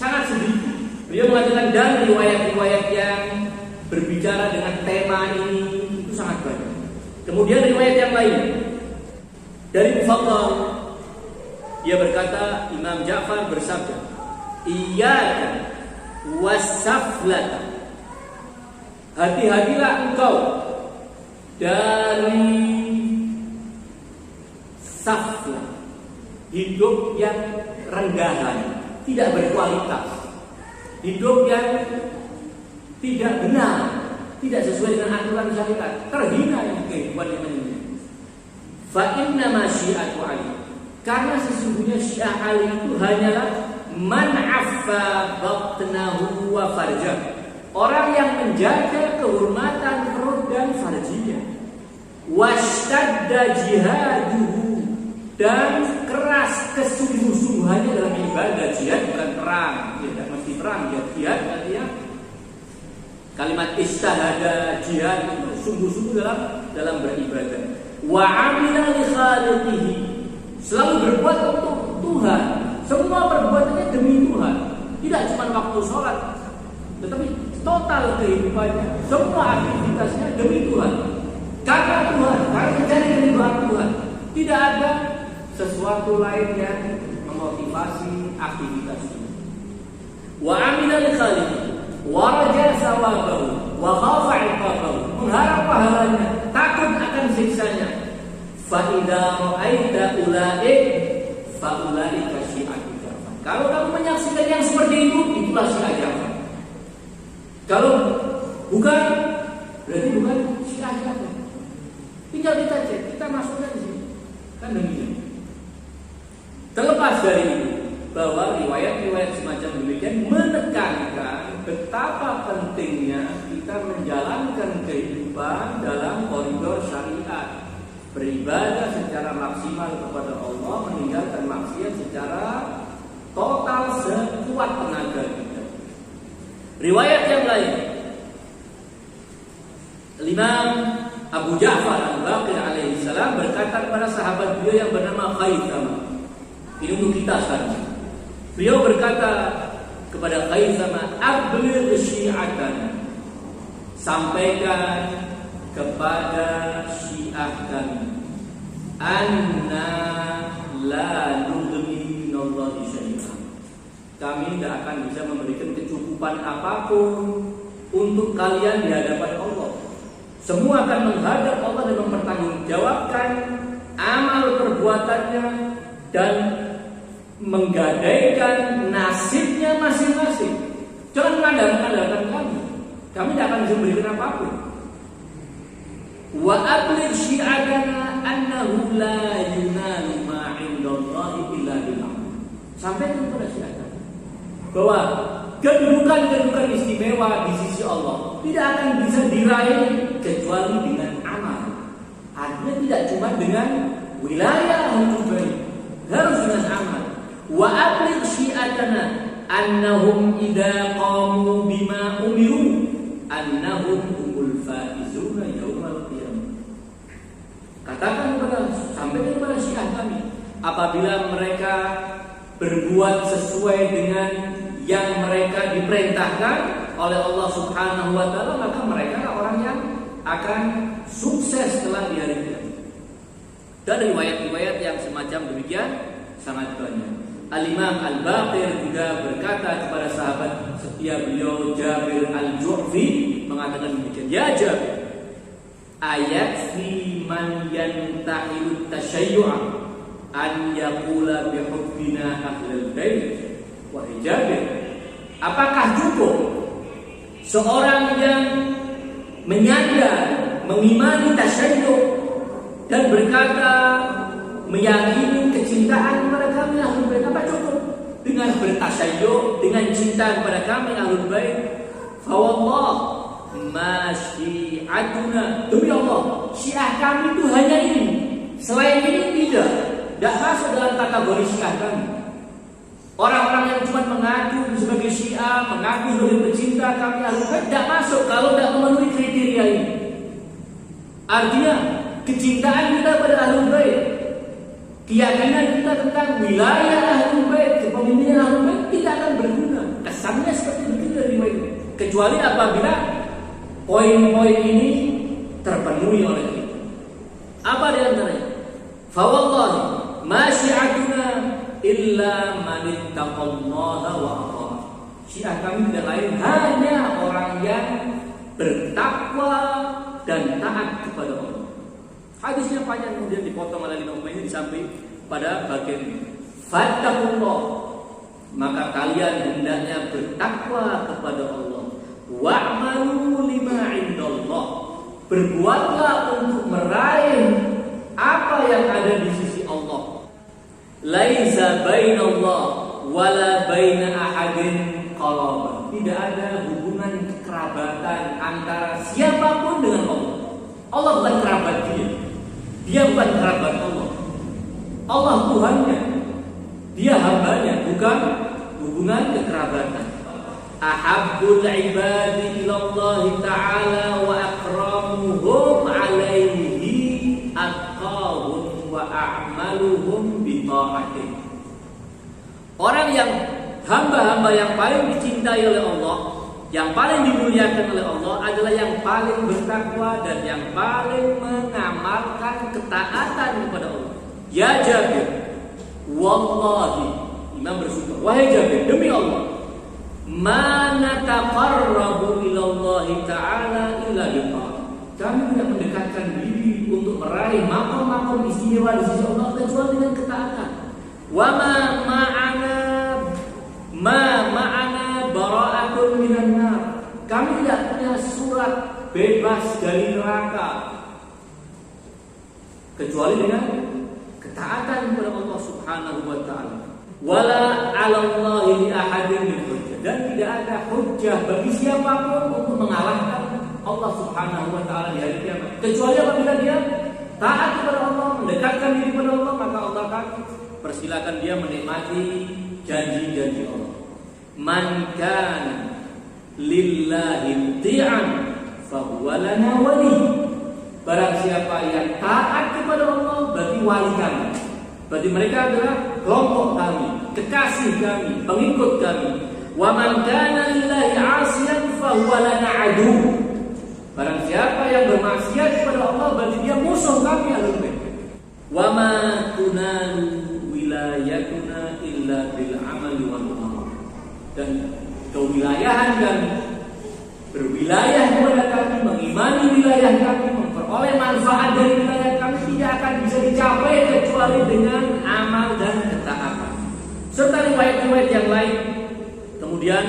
Sangat sedikit. Beliau mengatakan dan riwayat-riwayat yang berbicara dengan tema ini itu sangat banyak. Kemudian riwayat yang lain dari Mufaddal, dia berkata, Imam Ja'far bersabda, iyyaka wasaflata, hati-hatilah engkau dari safla, hidup yang rendahan, tidak berkualitas, hidup yang tidak benar, tidak sesuai dengan aturan syariat, terhina yang kehidupan yang ini. Fa inna ma syi'atu Ali, karena sesungguhnya Syiah Ali itu hanyalah man affa batnahu wa farjah, orang yang menjaga kehormatan perut dan farjinya, washtadda jihaduhu, dan keras kesungguh-sungguhannya dalam ibadah. Jihad bukan perang, tidak mesti perang. Jihad artinya kalimat istahada, jihad itu sungguh-sungguh dalam beribadah. Wa amila li khaliqihi, selalu berbuat untuk Tuhan. Semua perbuatannya demi Tuhan, tidak cuma waktu sholat, tetapi total kehidupannya, semua aktivitasnya demi Tuhan. Karena Tuhan, karena mencari keridhaan Tuhan. Tidak ada sesuatu lain yang memotivasi aktivitas ini. Wa amila li khaliqihi wa raja sawabahu wa khafa iqabahu, mengharap pahalanya, takut akan siksanya. Fa idza ra'aita ulaik fa ulaika syi'atu Ja'far, kalau kamu menyaksikan yang seperti itu, itulah Syiah Ja'far. Kalau bukan, berarti bukan Syiah Ja'far. Tinggal kita cek, kita masukkan di sini, kan demikian. Terlepas dari itu, bahwa riwayat-riwayat semacam demikian menekankan betapa pentingnya kita menjalankan kehidupan dalam koridor syariat, beribadah secara maksimal kepada Allah, meninggalkan maksiat secara total sekuat tenaga kita. Riwayat yang lain, Imam Abu Ja'far Al-Baqir alaihi salam berkata kepada sahabat beliau yang bernama Khaythama, ini untuk kita sekarang. Beliau berkata kepada Khaythama, abligh syi'atana, sampaikan kepada Syiah kami, anna la nughni minallahi syai'an, kami tidak akan bisa memberikan kecukupan apapun untuk kalian di hadapan Allah. Semua akan menghadap Allah dan mempertanggungjawabkan amal perbuatannya dan menggadaikan nasibnya masing-masing. Jangan mengandalkan kami. Kami tidak akan bisa memberikan apapun. Wa abligh syi'atana annahu la yunalu ma 'indallahi illa billah. Sampaikan kepada Syiah bahwa kedudukan istimewa di sisi Allah tidak akan bisa diraih kecuali dengan amal. Artinya tidak cuma dengan wilayah hukum, harus dengan amal. Wa abligh syi'atana annahum idza qamu bima umiru annahum humul faizuna yaumal qiyamah. Katakan sampaikan kepada Syiah kami, apabila mereka berbuat sesuai dengan yang mereka diperintahkan oleh Allah Subhanahu wa taala, maka mereka orang yang akan sukses setelah di hari kiamat. Dan riwayat-riwayat yang semacam demikian sangat banyak. Al-Imam Al-Baqir juga berkata kepada sahabat setia beliau Jabir Al-Ju'fi, mengatakan demikian, ya Jabir, ayat fi man yantahilu tasyayu'a an yaqula bihubbina ahlul bait. Wahai Jabir, apakah cukup seorang yang menyandar, mengimani tasyayyu' dan berkata meyakini kecintaan kepada kami ahlul bait, apa cukup dengan bertasyayyu', dengan cinta kepada kami ahlul bait? Fa wallah ma syi'atuna, demi Allah, Syiah kami itu hanya ini, selain ini tidak masuk dalam kategori Syiah kami. Orang-orang yang cuma mengaku sebagai Syiah, mengaku sebagai pecinta kami ahlul bait, tidak masuk kalau tidak memenuhi kriteria ini. Artinya kecintaan kita pada ahlul bait, keyakinan kita tentang wilayah ahlul bait, kepemimpinan ahlul bait tidak akan berguna. Kesannya seperti begitu dari riwayat, kecuali apabila poin-poin ini terpenuhi oleh kita. Apa di antaranya? Fa wallahi ma syi'atuna illa man ittaqallaha wa aqama. Syiah kami tidak lain hanya orang yang bertakwa dan taat kepada Allah. Hadisnya panjang, kemudian dipotong oleh Imam ini sampai pada bagian ini. Fattaqullah, maka kalian hendaknya bertakwa kepada Allah. Wa'malu lima indallah, berbuatlah untuk meraih apa yang ada di sisi Allah. Laisa bainallah wala baina ahadin qarabah, tidak ada hubungan kekerabatan antara siapapun dengan Allah. Allah bukan kerabat dia bukan kerabat Allah. Allah Tuhannya, dia hambanya, bukan hubungan kekerabatan. Ahabbul ibadi ilallahi ta'ala wa akramuhum alaihi atqahum wa a'maluhum bi ta'atih. Orang yang hamba-hamba yang paling dicintai oleh Allah, yang paling dimuliakan oleh Allah adalah yang paling bertakwa dan yang paling mengamalkan ketaatan kepada Allah. Ya Jabir, wallahi, Imam bersumpah, wahai Jabir, demi Allah, ma nataqarrabu ilallahi ta'ala illa biqaul. Kami tidak mendekatkan diri untuk meraih makom-makom istimewa di sisi Allah kecuali dengan ketaatan. Wa ma'ana bara'atun minan nar. Kami tidak punya surat bebas dari neraka kecuali dengan ketaatan kepada Allah Subhanahu wa taala. Wala 'alallahi li ahadin min hujjah, dan tidak ada hujjah bagi siapapun untuk mengalahkan Allah Subhanahu wa taala di hari kiamat kecuali apabila dia taat kepada Allah, mendekatkan diri kepada Allah, maka Allah akan persilakan dia menikmati janji-janji Allah. Man kana lillahi ti'an fa huwa lana wali. Barang siapa yang taat kepada Allah berarti wali kami. Berarti mereka adalah kelompok kami, kekasih kami, pengikut kami. Wa man kana lillahi 'asiyan fa huwa lana adu. Barang siapa yang bermaksiat kepada Allah berarti dia musuh kami ahlul bait. Wa ma tunalu wilayatuna illa bil amali wal amal. Dan kewilayahan kami, berwilayah kepada kami, mengimani wilayah kami, memperoleh manfaat dari wilayah kami tidak akan bisa dicapai kecuali dengan amal dan ketaatan. Serta riwayat-riwayat yang lain. Kemudian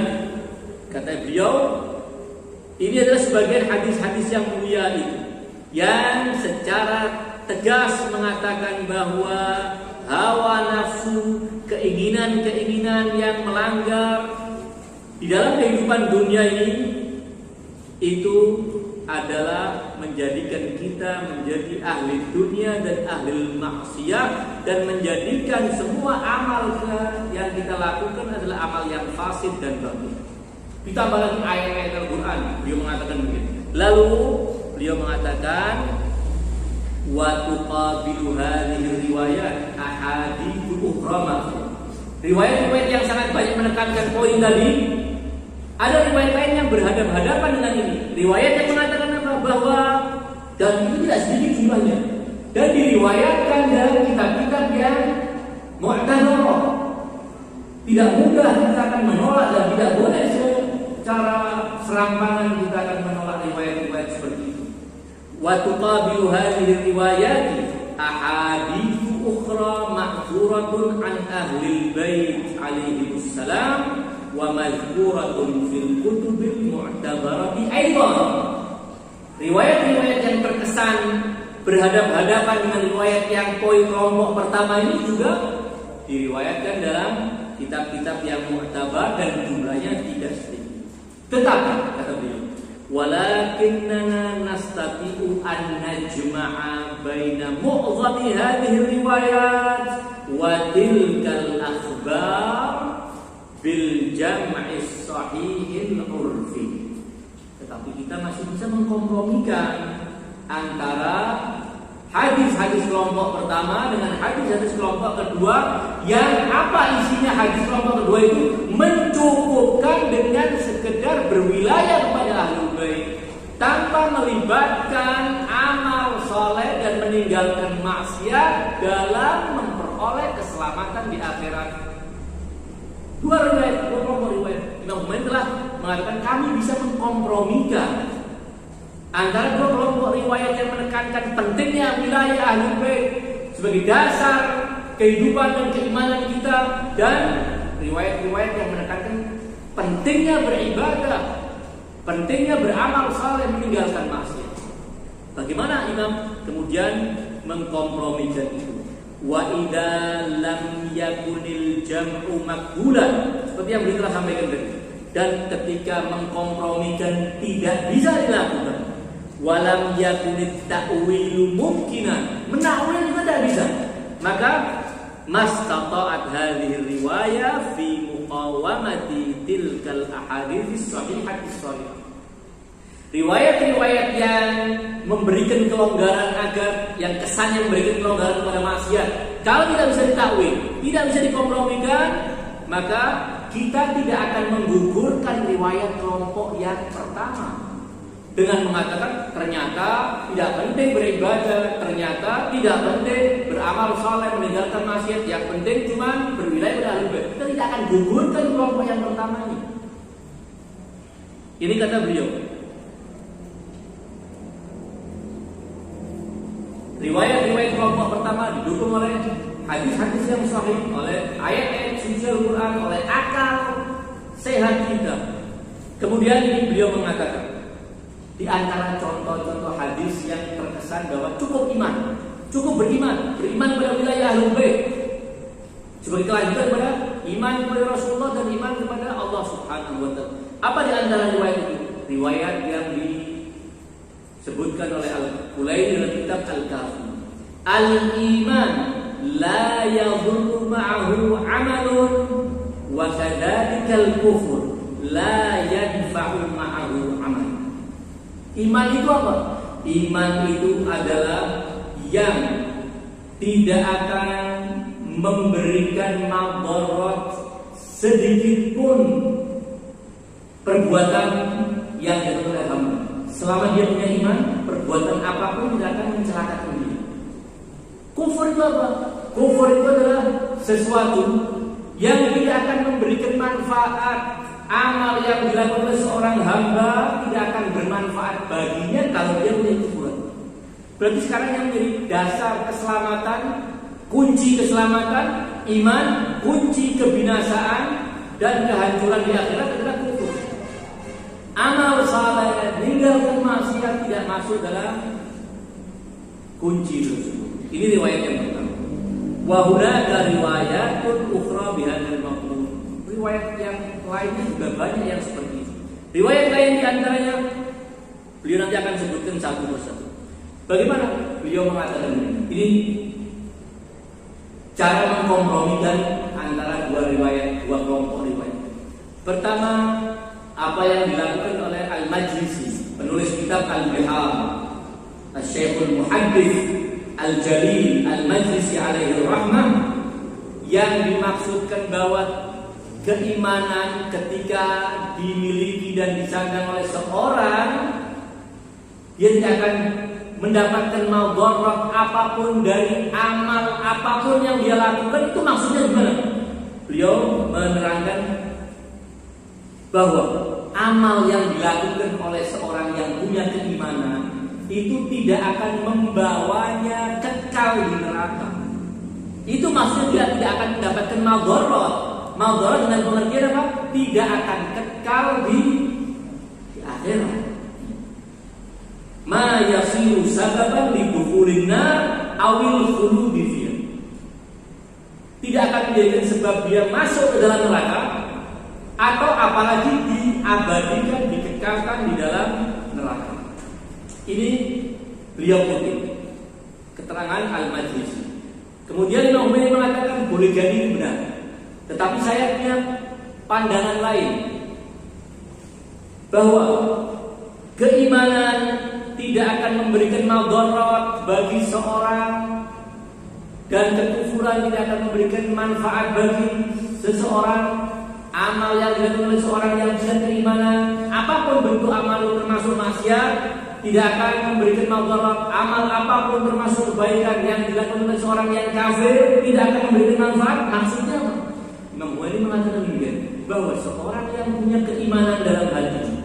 kata beliau, ini adalah sebagian hadis-hadis yang mulia itu yang secara tegas mengatakan bahwa hawa nafsu, keinginan-keinginan yang melanggar di dalam kehidupan dunia ini itu adalah menjadikan kita menjadi ahli dunia dan ahli maksiat, dan menjadikan semua amal yang kita lakukan adalah amal yang fasid dan batil. Ditambah lagi ayat-ayat Al-Quran. Beliau mengatakan begini. Lalu beliau mengatakan, wa tuqabilu hadhihi riwayat ahaditsu ukhra. Riwayat-riwayat yang sangat banyak menekankan poin tadi, ada riwayat lain yang berhadapan-hadapan dengan ini. Riwayat yang mengatakan apa? Bahwa dan itu tidak sedikit jumlahnya. Dan diriwayatkan dalam kitab-kitab yang mu'tabarah. Tidak mudah kita akan menolak dan tidak boleh secara serampangan kita akan menolak riwayat-riwayat seperti itu. Wa tuqabilu hadhihi riwayat ahaditsu ukhra ma'thuratun an ahli bait alaihi wassalam wa mazkuratun fil kutubil mu'tabarati aidan. Riwayat-riwayat yang terkesan berhadapan-hadapan dengan riwayat yang poin kelompok pertama ini juga diriwayatkan dalam kitab-kitab yang mu'tabar dan jumlahnya tidak sedikit. Tetapi kata beliau, walakinnana nastati'u an najma'a baina mu'zami hadhihi riwayat wa tilkal akhbar bil jam'is sahihil urfi. Tetapi kita masih bisa mengkompromikan antara hadis-hadis kelompok pertama dengan hadis-hadis kelompok kedua, yang apa isinya hadis kelompok kedua itu mencukupkan dengan sekedar berwilayah kepada ahlul bait tanpa melibatkan amal soleh dan meninggalkan maksiat dalam memperoleh keselamatan di akhirat. Dua kelompok riwayat. Imam Bukhari telah mengatakan kami bisa mengkompromikan antara dua kelompok riwayat yang menekankan pentingnya wilayah ahlul bait sebagai dasar kehidupan dan keimanan kita, dan riwayat-riwayat yang menekankan pentingnya beribadah, pentingnya beramal saleh, meninggalkan maksiat. Bagaimana Imam kemudian mengkompromikan itu? Wa idza lam yakunil jam'u maqbulan, seperti yang beliau telah sampaikan tadi. Dan ketika mengkompromikan tidak bisa dilakukan, walam yakunit ta'wilu mungkinan, menakwil juga tidak bisa, maka mastata'at hadhihi riwayah fi muqawamati tilkal ahadits sahihahis sahih. Riwayat-riwayat yang memberikan kelonggaran agar yang kesannya memberikan kelonggaran kepada maksiat, kalau tidak bisa ditakwil, tidak bisa dikompromikan, maka kita tidak akan menggugurkan riwayat kelompok yang pertama dengan mengatakan ternyata tidak penting beribadah, ternyata tidak penting beramal saleh, meninggalkan maksiat, yang penting cuma berwilayah pada ahlul bait. Kita tidak akan gugurkan kelompok yang pertama ini. Ini kata beliau. Riwayat-riwayat kelompok pertama didukung oleh hadis-hadis yang sahih, oleh ayat-ayat suci Al-Quran, oleh akal sehat kita. Kemudian ini beliau mengatakan, di antara contoh-contoh hadis yang terkesan bahwa cukup iman, cukup beriman pada wilayah ahlul bait sebagai kelanjutan pada iman kepada Rasulullah dan iman kepada Allah Subhanahu wa taala. Apa di antara riwayat itu? Riwayat yang disebutkan oleh Al-Qulaini dalam kitab Al-Kafi. Al-iman la yadhurru ma'ahu 'amalun wa kadzalika al-kufr la yadfa'u ma'ahu 'amal. Iman itu apa? Iman itu adalah yang tidak akan memberikan madarat sedikit pun perbuatan yang dilakukan oleh hamba. Selama dia punya iman, perbuatan apapun tidak akan mencelakakan dia. Kufur itu apa? Kufur itu adalah sesuatu yang tidak akan memberikan manfaat. Amal yang dilakukan oleh seorang hamba tidak akan bermanfaat baginya kalau dia punya kufuran. Berarti sekarang yang menjadi dasar keselamatan, kunci keselamatan, iman, kunci kebinasaan dan kehancuran di akhirat adalah kufur. Amal saleh, meninggalkan maksiat tidak masuk dalam kunci tersebut. Ini riwayat yang pertama. Wa hunaka riwayatun ukhra bihadzal maqbul. Riwayat yang lainnya juga banyak yang seperti itu. Riwayat lain di antaranya beliau nanti akan sebutkan satu persatu. Bagaimana beliau mengatakan ini? Cara mengkompromikan antara dua riwayat, dua kelompok riwayat. Pertama, apa yang dilakukan oleh Al-Majlisi, penulis kitab Al-Bihar, Syekhul Muhaddits Al-Jalil Al-Majlisi alaihi rahmah, yang dimaksudkan bahwa keimanan ketika dimiliki dan disandang oleh seorang, dia tidak akan mendapatkan madarat apapun dari amal apapun yang dia lakukan. Itu maksudnya gimana? Beliau menerangkan bahwa amal yang dilakukan oleh seorang yang punya keimanan itu tidak akan membawanya kekal di neraka. Itu maksudnya dia tidak akan mendapatkan madarat. Madarat dengan pengertian apa? Tidak akan kekal di akhirat. Ma yasiru sababan li dukhulin nar awil khuludi fiha. Tidak akan menjadikan sebab dia masuk ke dalam neraka, atau apalagi diabadikan, dikekalkan di dalam neraka. Ini beliau kutip keterangan Al-Majlisi. Kemudian Imam Khomeini mengatakan boleh jadi ini benar, tetapi saya punya pandangan lain, bahwa keimanan tidak akan memberikan madarat bagi seorang, dan kekufuran tidak akan memberikan manfaat bagi seseorang. Amal yang dilakukan oleh seorang yang punya keimanan, apapun bentuk amal termasuk maksiat, tidak akan memberikan madarat. Amal apapun termasuk kebaikan yang dilakukan oleh seorang yang kafir, tidak akan memberikan manfaat. Maksudnya apa? Imam Khomeini mengatakan demikian, bahwa seorang yang punya keimanan dalam hatinya,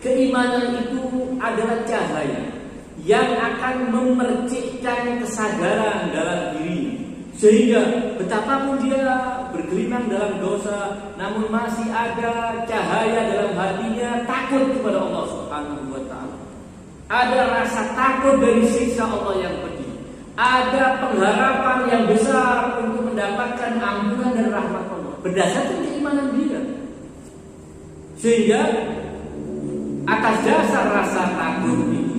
keimanan itu adalah cahaya yang akan memercikkan kesadaran dalam diri, sehingga betapapun dia bergelimang dalam dosa, namun masih ada cahaya dalam hatinya, takut kepada Allah Subhanahu wa ta'ala. Ada rasa takut dari siksa Allah yang pedih. Ada pengharapan yang besar untuk mendapatkan ampunan dan rahmat Allah berdasarkan keimanan dia. Sehingga atas dasar rasa takut ini,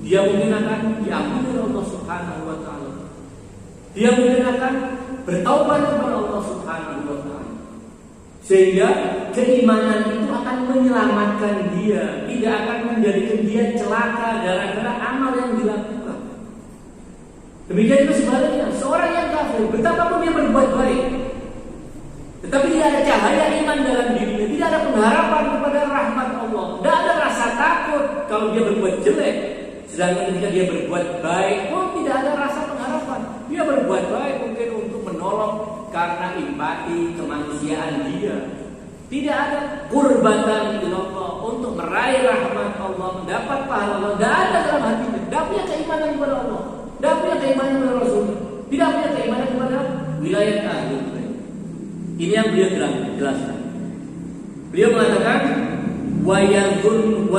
dia mungkin akan diampuni oleh Allah Subhanahu wa ta'ala. Dia mungkin akan bertaubat kepada Allah Subhanahu wa ta'ala. Sehingga keimanan itu akan menyelamatkan dia, tidak akan menjadikan dia celaka gara-gara amal yang dilakukan. Demikian juga sebaliknya, seorang yang kafir, betapapun dia berbuat baik, tetapi tidak ada cahaya iman dalam dirinya, tidak ada pengharapan kepada rahmat Allah, tidak ada rasa takut kalau dia berbuat jelek. Sedangkan ketika dia berbuat baik pun tidak ada rasa pengharapan. Dia berbuat baik mungkin untuk menolong karena empati kemanusiaan dia. Tidak ada qurbatan ilallah, untuk meraih rahmat Allah, mendapat pahala Allah. Tidak ada dalam hatinya. Tidak punya keimanan kepada Allah, tidak punya keimanan kepada Rasul, tidak punya keimanan kepada wilayah akhir. Ini yang beliau jelaskan. Beliau mengatakan wayadhunnu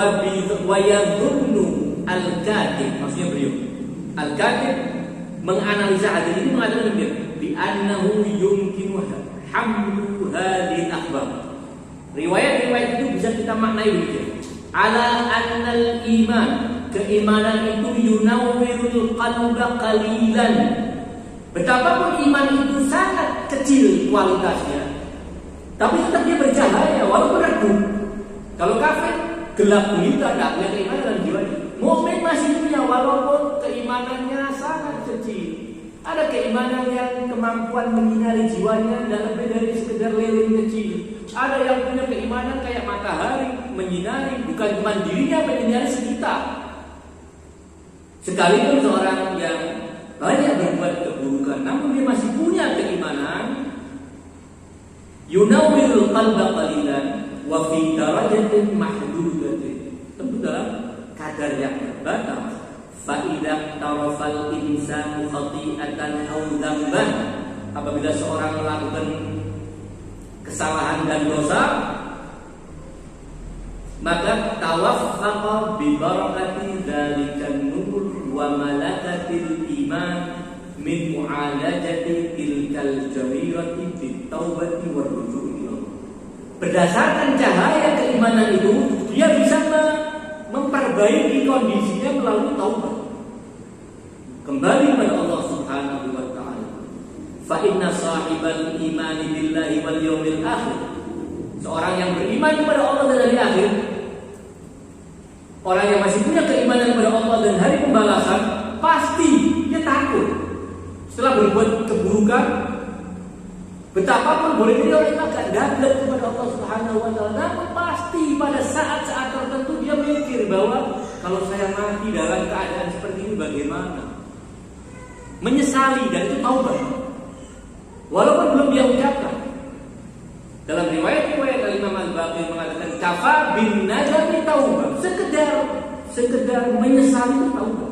al-katib, maksudnya beliau al-katib menganalisa hadis ini, mengatakan demikian, bi annahu yumkinu hamlu hadhihi akhbar. Riwayat-riwayat itu bisa kita maknai demikian. Ala annal iman, keimanan itu yunawwirul qalba qalilan. Betapapun iman itu sangat kecil kualitasnya, tapi tetap dia bercahaya walaupun redup. Kalau kafir gelap gulita, tidak punya keimanan dalam jiwanya. Mukmin masih punya walaupun keimanannya sangat kecil. Ada keimanan yang kemampuan menyinari jiwanya dan lebih dari sekedar lilin kecil. Ada yang punya keimanan kayak matahari menyinari, bukan cuma dirinya, menyinari sekitar. Sekalipun seorang yang banyak berbuat keburukan, namun dia masih punya keimanan, yunawwirul qalba qalilan wa fi darajatin mahdudatin, tentu dalam kadar yang terbatas. Fa idza tarafal insanu khati'atan aw dzamban, apabila seorang melakukan kesalahan dan dosa, maka tawaffaqa bi barakati dzalikan nur wa malakatil iman min mu'alajati tilkal jarirati bit taubati war ruju'i ila Allah. Berdasarkan cahaya keimanan itu, dia bisa memperbaiki kondisinya melalui taubat, kembali kepada Allah Subhanahu wa ta'ala. Fa Fa inna sahibal imani billahi wal yawmil akhir. Seorang yang beriman kepada Allah dan hari akhir, orang yang masih punya keimanan kepada Allah dan hari pembalasan, pasti dia takut setelah berbuat keburukan. Betapapun boleh jadi orang agak dablek kepada Allah Subhanahu wa taala, namun pasti pada saat-saat tertentu dia mikir bahwa kalau saya mati dalam keadaan seperti ini bagaimana? Menyesali, dan itu taubat. Walaupun belum dia ucapkan. Dalam riwayat Imam Al-Baqir mengatakan kafa bin najati taubat. Sekedar menyesali itu taubat.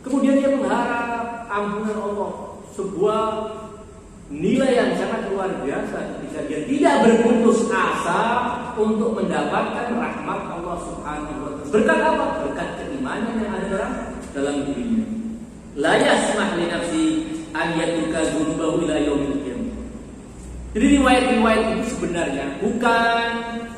Kemudian dia mengharap ampunan Allah, sebuah nilai yang sangat luar biasa ketika dia tidak berputus asa untuk mendapatkan rahmat Allah Subhanahu wa taala. Berkat apa? Berkat keimanan yang ada dalam dirinya. La yasmah li nafsi an yatuka dzunubahu ila yaumil qiyamah. Jadi riwayat-riwayat itu sebenarnya bukan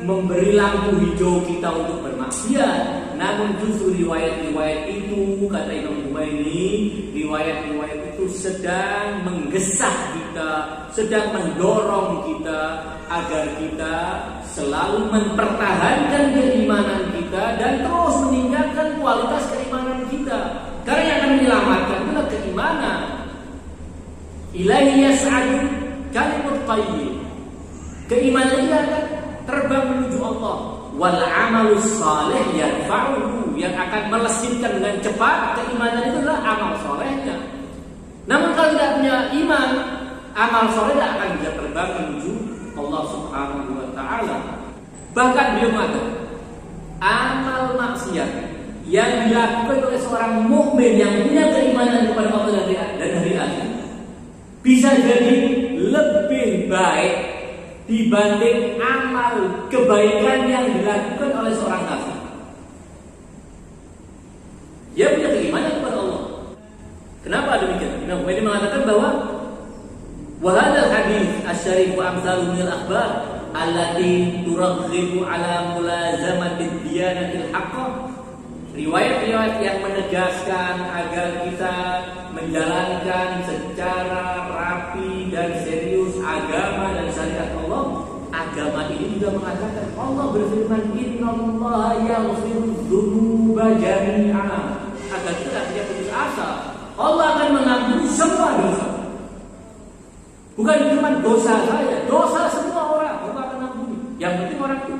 memberi lampu hijau kita untuk bermaksiat, namun justru riwayat-riwayat itu, kata Imam Humaini, riwayat-riwayat itu sedang menggesah kita, sedang mendorong kita agar kita selalu mempertahankan keimanan kita dan terus meningkatkan kualitas keimanan kita. Karena yang akan menyelamatkan adalah keimanan. Ilaihi yas'adu kalimut thayyib. Keimanan itu akan terbang menuju Allah. Wal amalus salih yarfa'uhu, yang akan melesitkan dengan cepat keimanan itu adalah amal solehnya. Namun kalau tidak punya iman, amal soleh tidak akan bisa terbang menuju Allah Subhanahu wa taala. Bahkan beliau mengatakan, amal maksiat yang dilakukan oleh seorang mukmin yang punya keimanan kepada Allah dan hari akhir bisa jadi lebih baik dibanding amal kebaikan yang dilakukan oleh seorang kafir. Dia punya keimanan kepada Allah. Kenapa demikian? Nah, ini mengatakan bahwa wa hadzal hadits asy-syarif wa amsalu min al-akhbar allati turaghibu ala mulazamati diyanatil haqqah. Riwayat-riwayat yang menegaskan agar kita menjalankan secara rapi dan serius agama dan syariat Allah. Agama ini juga mengatakan, Allah berfirman, innallaha yaghfiru dzunuba jami'a. Agar kita tidak putus asa, Allah akan mengampuni semua dosa. Bukan cuma dosa saya, dosa semua orang Allah akan ampuni. Yang penting orang itu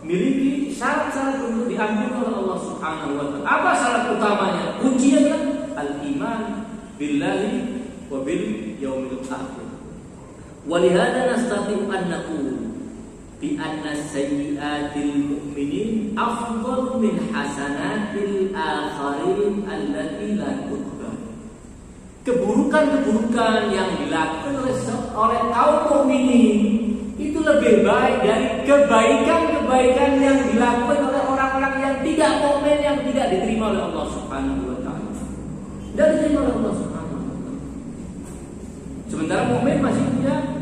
memiliki syarat-syarat untuk diampuni oleh Allah Subhanahu wa taala. Apa syarat utamanya? Kuncinya al-iman billahi wa bil yaumil akhir. Walihada nastati'u an naqul bi anna sayyi'atil mu'minin afdalu min hasanatil akharin allati la tuqbal. Keburukan-keburukan yang dilakukan oleh kaum mukminin itu lebih baik dari kebaikan-kebaikan yang dilakukan oleh orang-orang yang tidak mukmin, yang tidak diterima oleh Allah Subhanahu wa taala. Tidak diterima oleh Allah Subhanahu wa taala. Sementara mukmin masih punya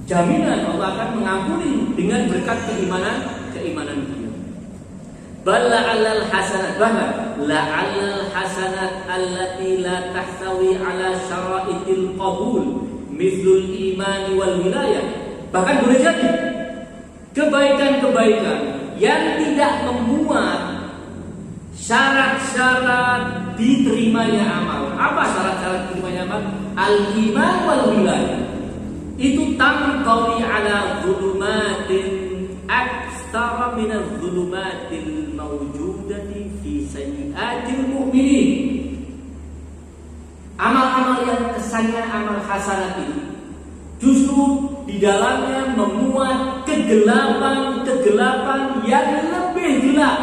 jaminan Allah akan mengampuni dengan berkat keimanan dia. La'allal hasanat, bahkan la'allal hasanat allati la tahtawi ala syara'itil qabul mithlul imani wal wilayah. Bahkan boleh jadi kebaikan-kebaikan yang tidak memuat syarat-syarat diterimanya amal. Apa syarat-syarat diterimanya amal? Al-iman wal wilayah. Itu tantawi ala zulumatin aktsara min az-zulumatil mawjudati fi sayyi'atil mu'minin. Amal-amal yang kesannya amal hasanat ini justru di dalamnya memuat kegelapan-kegelapan yang lebih gelap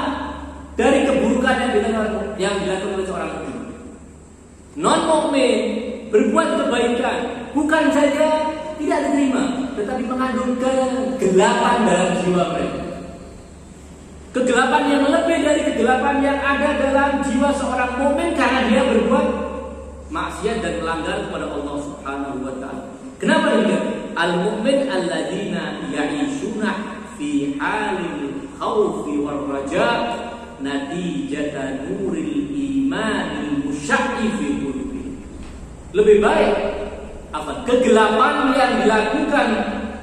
dari keburukan yang dilakukan oleh seorang mukmin. Non mukmin berbuat kebaikan bukan saja tidak diterima, tetapi mengandung kegelapan dalam jiwa mereka. Kegelapan yang lebih dari kegelapan yang ada dalam jiwa seorang mukmin karena dia berbuat maksiat dan melanggar kepada Allah Subhanahu wa taala. Kenapa demikian? Al-mu'min alladzina ya'ishuna fi halil khaufi war raja natijata nuril imanil musyaqi fi qulubi. Lebih baik kegelapan yang dilakukan,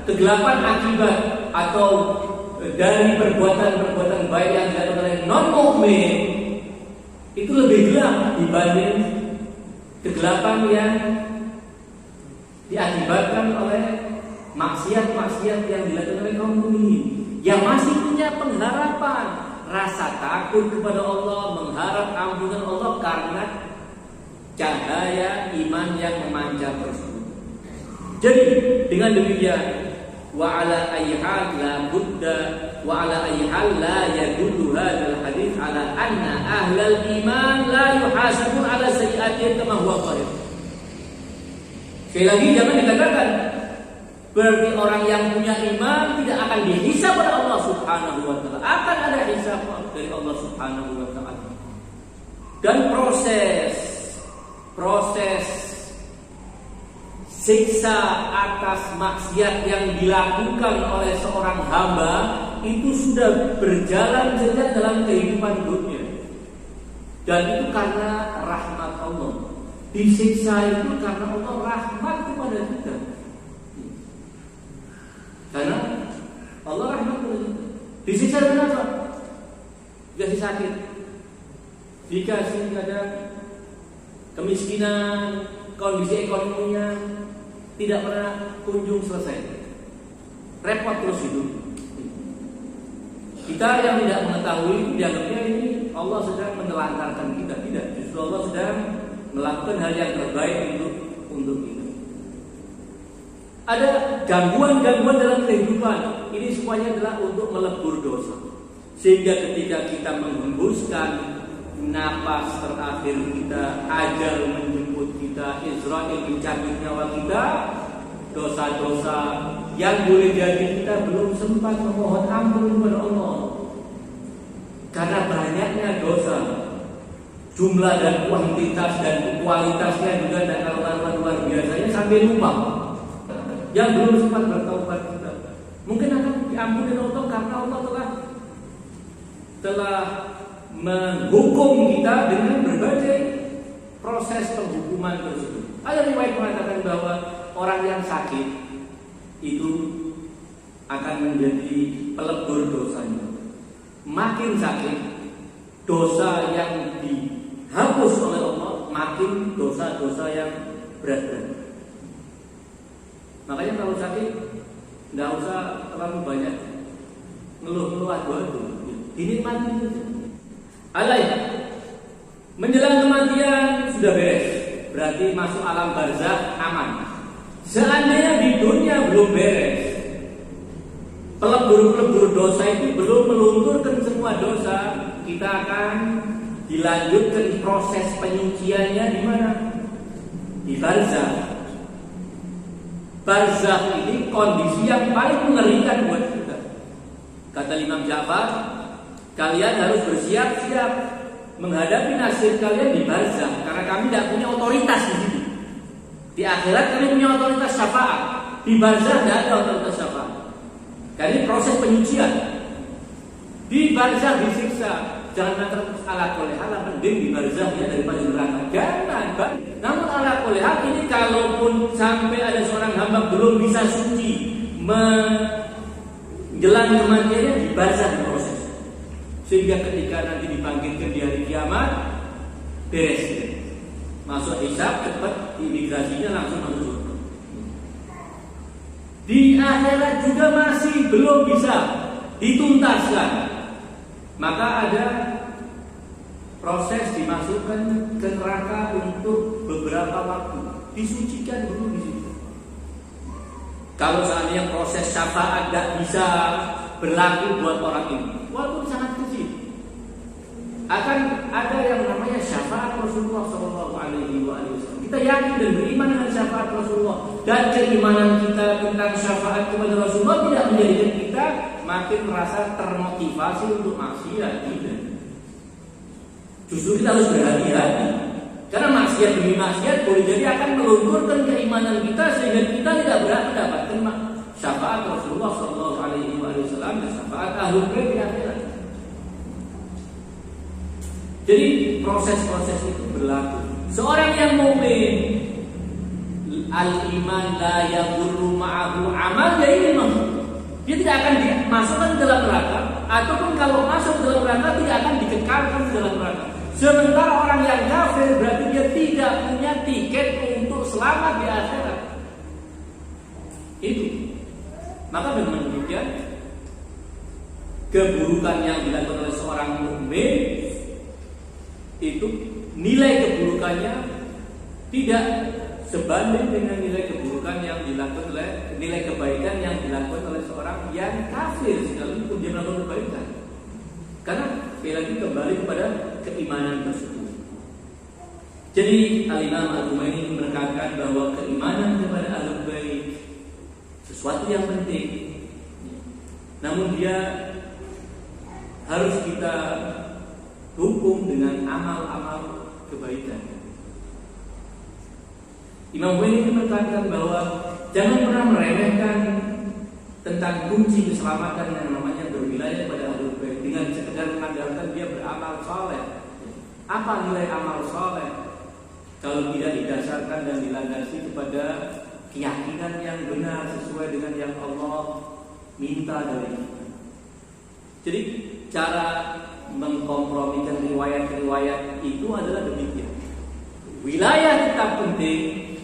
kegelapan akibat atau dari perbuatan-perbuatan baik yang dilakukan oleh non-mukmin itu lebih gelap dibanding kegelapan yang diakibatkan oleh maksiat-maksiat yang dilakukan oleh kaum mukminin yang masih punya pengharapan, rasa takut kepada Allah, mengharap ampunan Allah karena cahaya iman yang memancar tersebut. Jadi dengan demikian, wa ala ayyi hal la budda wa ala ayyi hal la yadullu hadzal hadits ala anna ahlal iman la yuhasabun ala sayyi'atihim kama huwa qahir. Sekali lagi jangan dikatakan berarti orang yang punya iman tidak akan dihisab oleh Allah Subhanahu wa taala. Akan ada hisab dari Allah Subhanahu wa taala. Dan proses siksa atas maksiat yang dilakukan oleh seorang hamba itu sudah berjalan sejak dalam kehidupan dunia. Dan itu karena rahmat Allah. Disiksa itu karena Allah rahmat kepada kita. Karena Allah rahmat kepada kita. Disiksa kenapa? Dikasih sakit, dikasih kadang kemiskinan, kondisi ekonominya tidak pernah kunjung selesai, repot terus hidup. Kita yang tidak mengetahui dianggapnya ini Allah sedang menelantarkan kita. Tidak, justru Allah sedang melakukan hal yang terbaik untuk kita. Ada gangguan-gangguan dalam kehidupan. Ini semuanya adalah untuk melebur dosa. Sehingga ketika kita menghembuskan napas terakhir kita, ajal menjemput kita, Israel mencabut nyawa kita, dosa-dosa yang boleh jadi kita belum sempat memohon ampun kepada Allah. Karena banyaknya dosa, jumlah dan kuantitas dan kualitasnya juga dan karuan luar biasanya sampai lupa. Yang belum sempat bertaubat kita mungkin akan diampuni Allah karena Allah telah menghukum kita dengan berbagai proses penghukuman tersebut. Ada riwayat mengatakan bahwa orang yang sakit itu akan menjadi pelebur dosanya. Makin sakit, dosa yang dihapus oleh Allah, makin dosa-dosa yang berat-berat. Makanya kalau sakit, tidak usah terlalu banyak ngeluh-ngeluh adu-adu, dinikmati saja. Alay, menjelang kematian sudah beres, berarti masuk alam barzakh aman. Seandainya di dunia belum beres, pelebur-pelebur dosa itu belum melunturkan semua dosa, kita akan dilanjutkan proses penyuciannya di mana? Di barzakh. Barzakh ini kondisi yang paling mengerikan buat kita. Kata Imam Ja'far, kalian harus bersiap-siap menghadapi nasib kalian di barzakh karena kami tidak punya otoritas di sini. Di akhirat kami punya otoritas syafaat. Di barzakh tidak ada otoritas syafaat. Karena ini proses penyucian. Di barzakh disiksa. Jangan terus ala kolehal, mending di barzakh ya daripada di neraka. Jangan. Namun ala kolehal ini kalaupun sampai ada seorang hamba belum bisa suci menjelang kematiannya di barzakh proses. Sehingga ketika nanti dibangkitkan di hari kiamat beres. Masuk hisab cepat, imigrasinya langsung masuk surga. Di akhirat juga masih belum bisa dituntaskan. Maka ada proses dimasukkan ke neraka untuk beberapa waktu, disucikan dulu di situ. Kalau seandainya proses syafaat tidak bisa berlaku buat orang ini, walaupun sangat kecil, akan ada yang namanya syafaat Rasulullah SAW. Kita yakin dan beriman dengan syafaat Rasulullah, dan keimanan kita tentang syafaat kepada Rasulullah tidak menjadikan kita makin merasa termotivasi untuk maksiat. Tidak. Justru kita harus berhati-hati, karena maksiat demi maksiat boleh jadi akan melunturkan keimanan kita sehingga kita tidak berhak mendapatkan syafaat Rasulullah SAW dan syafaat ahlul bait di akhirat. Jadi proses-proses itu berlaku. Seorang yang mukmin al-iman la yadurru ma'ahu amal, ya ini maksud. Dia tidak akan dimasukkan ke dalam neraka, ataupun kalau masuk ke dalam neraka tidak akan dikekalkan ke dalam neraka. Sementara orang yang kafir berarti dia tidak punya tiket untuk selamat di akhirat. Itu. Maka dengan demikian, keburukan yang dilakukan oleh seorang mukmin itu nilai keburukannya tidak sebanding dengan nilai keburukan yang dilakukan oleh nilai kebaikan yang dilakukan oleh seorang yang kafir sekalipun dia melakukan kebaikan. Karena sekali lagi kembali kepada keimanan tersebut. Jadi Al-Imam Al-Humaini menekankan bahwa keimanan kepada Ahlul Bait sesuatu yang penting. Namun dia harus kita hukum dengan amal-amal kebaikan. Imam Bukhari menekankan bahwa jangan pernah meremehkan tentang kunci keselamatan yang namanya berwilayah pada Ahlul Bait dengan sekedar mengandalkan dia beramal saleh. Apa nilai amal saleh kalau tidak didasarkan dan dilandasi kepada keyakinan yang benar sesuai dengan yang Allah minta dari kita. Jadi cara mengkompromikan riwayat-riwayat itu adalah demikian. Wilayah tetap penting,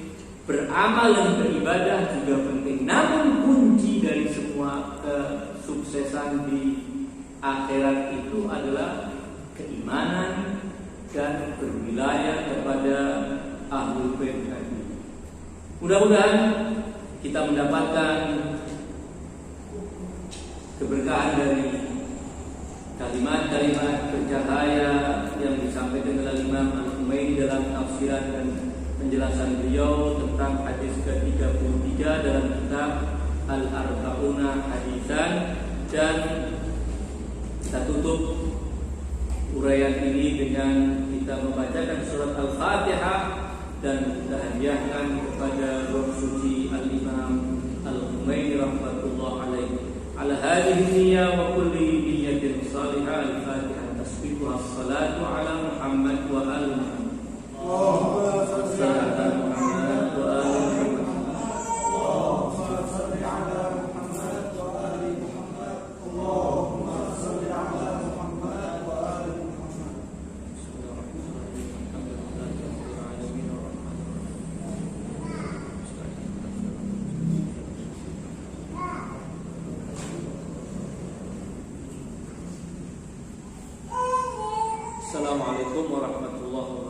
beramal dan beribadah juga penting. Namun kunci dari semua kesuksesan di akhirat itu adalah keimanan dan berwilayah kepada Ahlul Bait. Mudah-mudahan kita mendapatkan keberkahan dari kalimat-kalimat bercahaya yang disampaikan oleh Imam Al-Humaini dalam tafsiran dan penjelasan beliau tentang hadis ke-33 dalam kitab Al-Arba'una Hadisan. Dan kita tutup uraian ini dengan kita membacakan surat Al-Fatihah dan kita hadiahkan kepada Roh Suci Al-Imam Al-Humaini rahmatullah alaihi. Ala hadhihi niyyah wa kulli niyyatin salihah. Al-Fatihah. Tasbihuha as-salatu ala Muhammad wa ali Muhammad. Allahumma salli ala Muhammad wa ali Muhammad. Allahumma salli ala Muhammad wa ali Muhammad. Allahumma salli ala Muhammad wa ali Muhammad. Assalamualaikum warahmatullahi wabarakatuh.